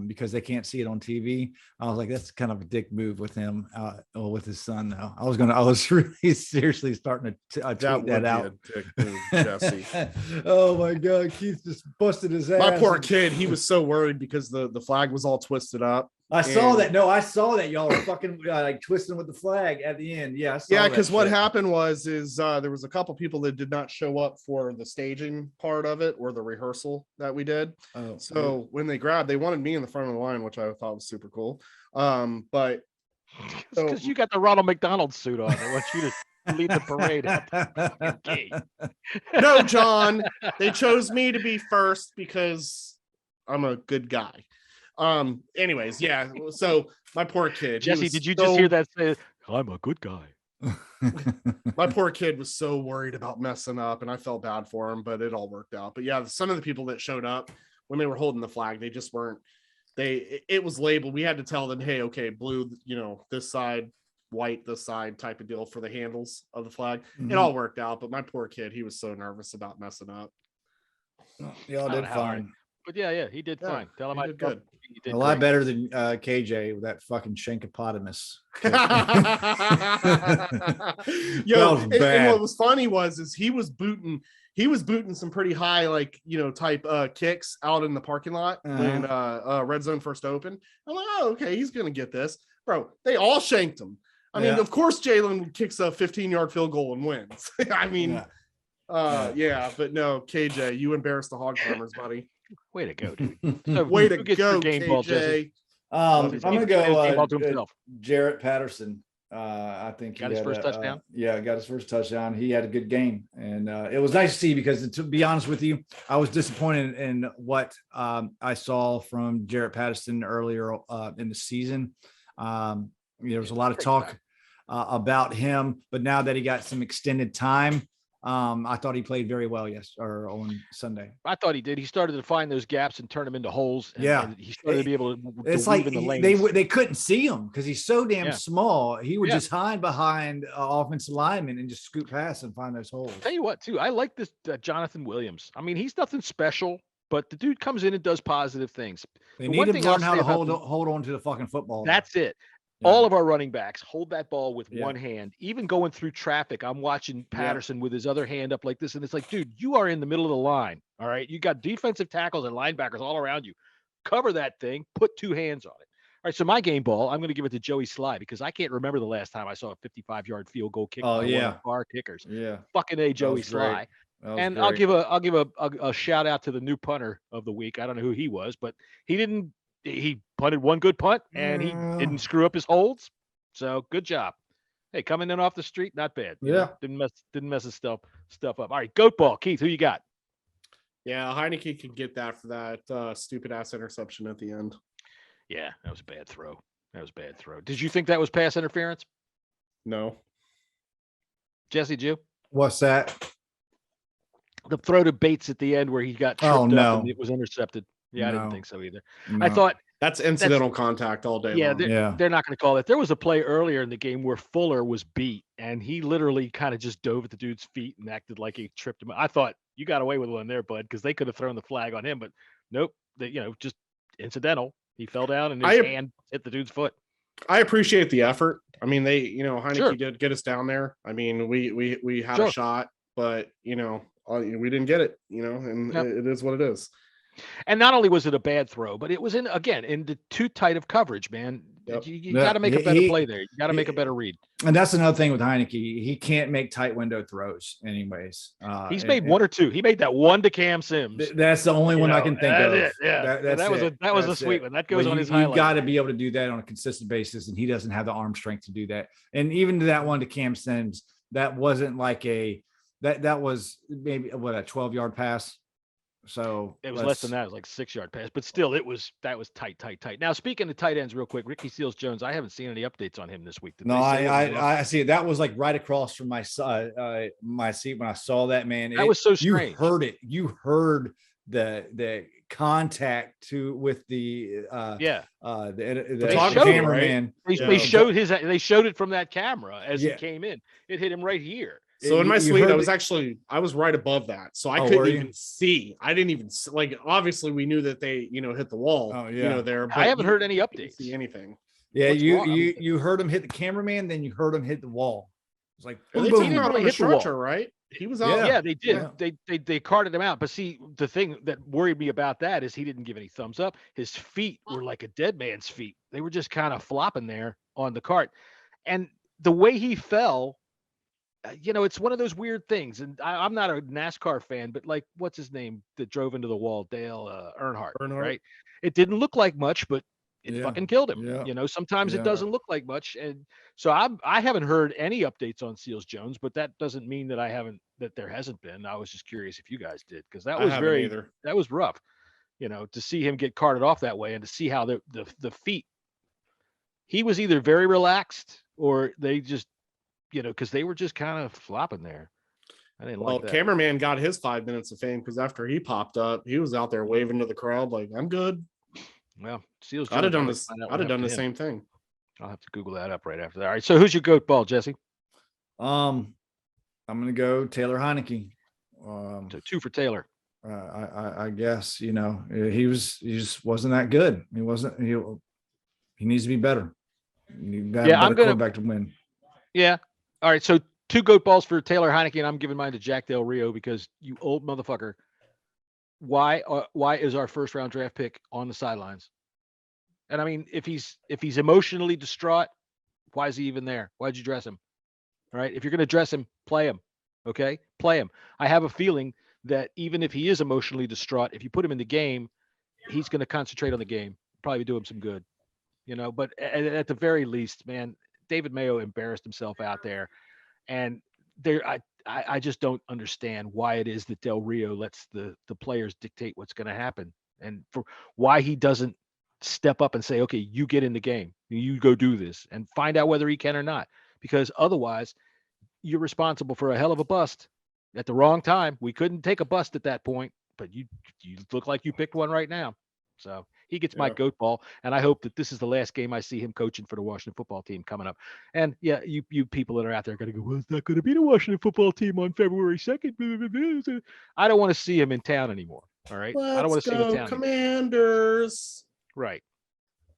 S6: because they can't see it on TV. I was like, that's kind of a dick move with him, with his son. Though I was really seriously starting to tweet that out.
S7: A dick move, Jesse.
S6: Oh my God, Keith just busted his ass.
S7: My poor kid. He was so worried because the flag was all twisted up.
S6: I saw that. No, I saw that y'all were fucking like twisting with the flag at the end. Yeah,
S7: because what happened was there was a couple people that did not show up for the staging part of it or the rehearsal that we did. When they grabbed, they wanted me in the front of the line, which I thought was super cool. But
S5: Because you got the Ronald McDonald suit on. I want you to lead the parade out the gate.
S7: No, John, they chose me to be first because I'm a good guy. Anyways, yeah. So my poor kid.
S5: Jesse, did you just hear that say, I'm a good guy?
S7: My poor kid was so worried about messing up, and I felt bad for him, but it all worked out. But yeah, some of the people that showed up when they were holding the flag, they just weren't. It was labeled. We had to tell them, hey, okay, blue, this side, white this side, type of deal for the handles of the flag.
S6: Mm-hmm.
S7: It all worked out, but my poor kid, he was so nervous about messing up.
S6: Y'all did fine.
S5: But yeah, he did fine. Tell him I did
S7: good.
S6: A lot better than KJ with that fucking shankopotamus.
S7: Yo, and what was funny is he was booting some pretty high, like, type kicks out in the parking lot when red zone first opened. I'm like, oh, okay, he's gonna get this, bro. They all shanked him. I mean, of course Jalen kicks a 15-yard field goal and wins. I mean, but no, KJ, you embarrassed the hog farmers, buddy.
S5: Way to go, dude. So
S7: way to go, KJ.
S6: I'm gonna go Jarrett Patterson. I think
S5: got his first touchdown.
S6: Got his first touchdown. He had a good game, and it was nice to see, because to be honest with you, I was disappointed in what I saw from Jarrett Patterson earlier in the season. There was a lot of talk about him, but now that he got some extended time, I thought he played very well on Sunday.
S5: I thought he did. He started to find those gaps and turn them into holes. And he started to be able to.
S6: It's like in the lanes. They couldn't see him because he's so damn small. He would just hide behind offensive linemen and just scoot past and find those holes.
S5: Tell you what, too, I like this Jonathan Williams. I mean, he's nothing special, but the dude comes in and does positive things.
S6: They need to learn how to hold on to the fucking football.
S5: That's it. All of our running backs hold that ball with one hand, even going through traffic. I'm watching Patterson with his other hand up like this. And it's like, dude, you are in the middle of the line. All right. You got defensive tackles and linebackers all around you. Cover that thing, put two hands on it. All right. So my game ball, I'm going to give it to Joey Sly, because I can't remember the last time I saw a 55-yard field goal kick. One of the bar kickers.
S6: Yeah.
S5: Fucking A, Joey Sly. And great. I'll give a shout out to the new punter of the week. I don't know who he was, but he punted one good punt, and he didn't screw up his holds. So good job. Hey, coming in off the street, not bad.
S6: Yeah.
S5: Didn't mess his stuff up. All right, goat ball. Keith, who you got?
S7: Yeah, Heineke could get that for that stupid ass interception at the end.
S5: Yeah, that was a bad throw. Did you think that was pass interference?
S7: No.
S5: Jesse, did you?
S6: What's that?
S5: The throw to Bates at the end where he got tripped up and it was intercepted. Yeah, I didn't think so either. No. I thought
S7: that's incidental contact all day long.
S5: They're not going to call that. There was a play earlier in the game where Fuller was beat, and he literally kind of just dove at the dude's feet and acted like he tripped him. I thought you got away with one there, bud, because they could have thrown the flag on him, but nope. Just incidental. He fell down and his hand hit the dude's foot.
S7: I appreciate the effort. I mean, Heineke did get us down there. I mean, we had a shot, but we didn't get it. And it is what it is.
S5: And not only was it a bad throw, but it was in the too tight of coverage, man. Yep. You got to make a better play there. You got to make a better read.
S6: And that's another thing with Heineke. He can't make tight window throws anyways.
S5: He's made one or two. He made that one to Cam Sims.
S6: That's the only one I can think of.
S5: It. Yeah. That was a sweet one. That goes on his highlight.
S6: You've got to be able to do that on a consistent basis, and he doesn't have the arm strength to do that. And even to that one to Cam Sims, that wasn't like that was maybe a 12-yard pass. So
S5: it was less than that. It was like 6-yard pass, but still, that was tight. Now, speaking of tight ends, real quick, Ricky Seals-Jones. I haven't seen any updates on him this week.
S6: I see. That was like right across from my seat when I saw that, man.
S5: That was so strange.
S6: You heard it. You heard the contact with the cameraman.
S5: They showed it from that camera as he came in. It hit him right here.
S7: So in my suite, I was right above that. So I couldn't even see. I didn't even obviously we knew that they, hit the wall, there. But
S5: I haven't heard any updates.
S7: See anything.
S6: Yeah. You heard him hit the cameraman, then you heard him hit the wall. It's like,
S7: they took him out on the stretcher, right? He was out.
S5: Yeah, they did. Yeah. They carted him out. But see, the thing that worried me about that is he didn't give any thumbs up. His feet were like a dead man's feet. They were just kind of flopping there on the cart. And the way he fell, it's one of those weird things. And I'm not a NASCAR fan, but like, what's his name that drove into the wall? Dale Earnhardt, right? It didn't look like much, but it fucking killed him.
S6: Yeah.
S5: You know, sometimes it doesn't look like much. And so I haven't heard any updates on Seals Jones, but that doesn't mean that there hasn't been. I was just curious if you guys did, because that was rough, you know, to see him get carted off that way and to see how the feet, he was either very relaxed or they just, you know, because they were just kind of flopping there. I didn't like that.
S7: Cameraman got his 5 minutes of fame because after he popped up, he was out there waving to the crowd like, I'm good.
S5: Well, Seals
S7: I'd have done this. I'd have done the same thing.
S5: I'll have to Google that up right after that. All right. So who's your goat ball, Jesse?
S6: I'm gonna go Taylor Heineke.
S5: So 2 for Taylor.
S6: I guess, you know, he just wasn't that good. He wasn't. He needs to be better. I'm going quarterback to win. Yeah.
S5: All right. So 2 goat balls for Taylor Heineke, and I'm giving mine to Jack Del Rio because you old motherfucker. Why is our first round draft pick on the sidelines? And I mean, if he's emotionally distraught, why is he even there? Why'd you dress him? All right. If you're going to dress him, play him. Okay. Play him. I have a feeling that even if he is emotionally distraught, if you put him in the game, he's going to concentrate on the game, probably do him some good, you know, but at the very least, man, David Mayo embarrassed himself out there. And I just don't understand why it is that Del Rio lets the players dictate what's going to happen, and for why he doesn't step up and say, okay, you get in the game, you go do this and find out whether he can or not, because otherwise you're responsible for a hell of a bust at the wrong time. We couldn't take a bust at that point, but you look like you picked one right now. So he gets my goat ball, and I hope that this is the last game I see him coaching for the Washington football team coming up. And yeah, you people that are out there are going to go, well, it's not going to be the Washington football team on February 2nd. I don't want to see him in town anymore. All right. I don't want to see him in town.
S7: Commanders.
S5: Right.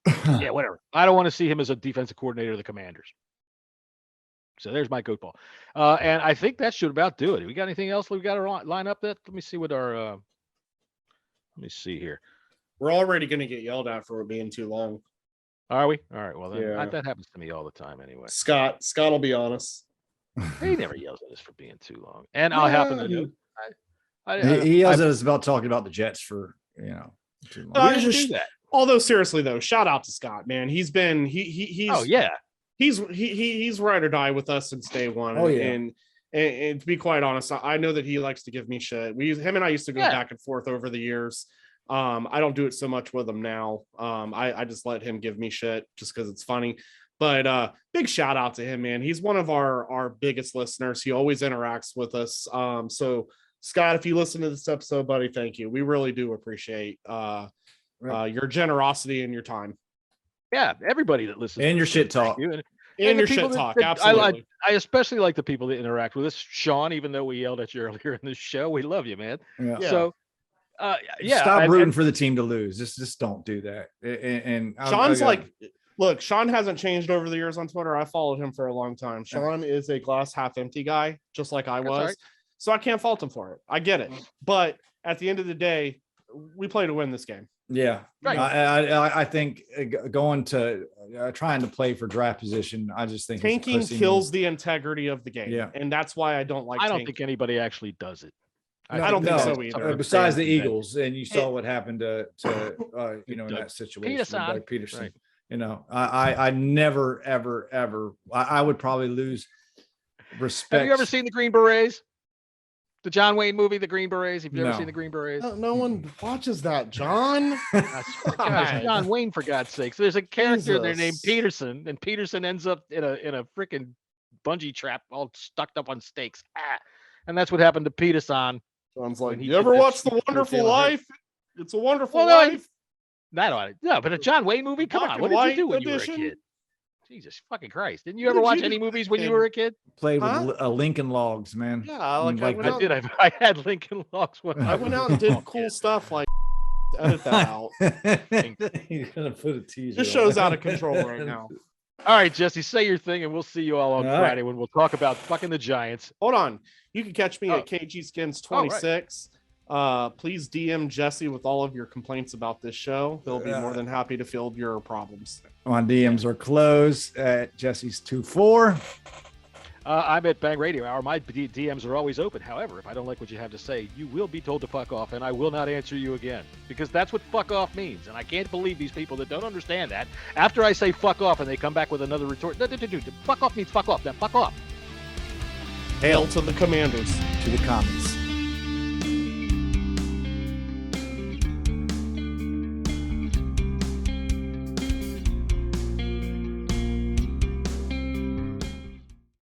S5: Yeah, whatever. I don't want to see him as a defensive coordinator of the Commanders. So there's my goat ball. And I think that should about do it. We got anything else we got to line up that? Let me see what our let me see here.
S7: We're already going to get yelled at for it being too long.
S5: Are we? All right. Well, then that happens to me all the time anyway.
S7: Scott will be honest.
S5: He never yells at us for being too long. And I'll happen to know.
S6: He yells at us about talking about the Jets for, you know, too long.
S5: We didn't do that.
S7: Although seriously though, shout out to Scott, man. He's been he's
S5: oh yeah.
S7: He's ride or die with us since day one.
S6: Oh, yeah.
S7: And to be quite honest, I know that he likes to give me shit. Him and I used to go back and forth over the years. I don't do it so much with him now. I just let him give me shit just because it's funny. But big shout out to him, man. He's one of our biggest listeners. He always interacts with us. So Scott, if you listen to this episode, buddy, thank you. We really do appreciate your generosity and your time.
S5: Yeah, everybody that listens
S6: and your shit talk.
S7: And your shit talk. Absolutely.
S5: I especially like the people that interact with us. Sean, even though we yelled at you earlier in the show, we love you, man.
S6: Yeah.
S5: So
S6: stop rooting for the team to lose. Just don't do that. And
S7: Sean's look, Sean hasn't changed over the years on Twitter. I followed him for a long time. Sean is a glass half empty guy, just like I was. Right. So I can't fault him for it. I get it. But at the end of the day, we play to win this game.
S6: Yeah. Right. I think going to trying to play for draft position, I just think
S7: tanking kills the integrity of the game.
S6: Yeah.
S7: And that's why I don't like
S5: I don't think anybody actually does it.
S7: I don't think so either.
S6: Besides the Eagles, and you saw what happened to in that situation, Doug Peterson. Right. You know, I never ever I would probably lose respect.
S5: Have you ever seen the Green Berets? The John Wayne movie, The Green Berets. Have you ever seen The Green Berets?
S7: No one watches that, John.
S5: John Wayne, for God's sakes. There's a character there named Peterson, and Peterson ends up in a freaking bungee trap, all stuck up on stakes. And that's what happened to Peterson.
S7: Sounds like, you ever watch The Wonderful Life? It's a Wonderful Life.
S5: But a John Wayne movie? Come on. What did you do when you were a kid? Jesus fucking Christ. Didn't you ever watch any movies when you were a kid?
S6: Played with Lincoln Logs, man.
S7: Yeah,
S5: I did. I had Lincoln Logs when
S7: I went out and did cool stuff like edit that out.
S6: You're gonna put a teaser.
S7: This show's out of control right now.
S5: All right, Jesse, say your thing, and we'll see you all on Friday when we'll talk about fucking the Giants.
S7: Hold on. You can catch me at KG Skins 26. Please DM Jesse with all of your complaints about this show. He'll be more than happy to field your problems.
S6: My DMs are closed at Jesse's 24.
S5: I'm at Bang Radio Hour. My DMs are always open. However, if I don't like what you have to say, you will be told to fuck off, and I will not answer you again. Because that's what fuck off means. And I can't believe these people that don't understand that. After I say fuck off and they come back with another retort, fuck off means fuck off. Then fuck off.
S7: Hail to the commanders.
S6: To the commies.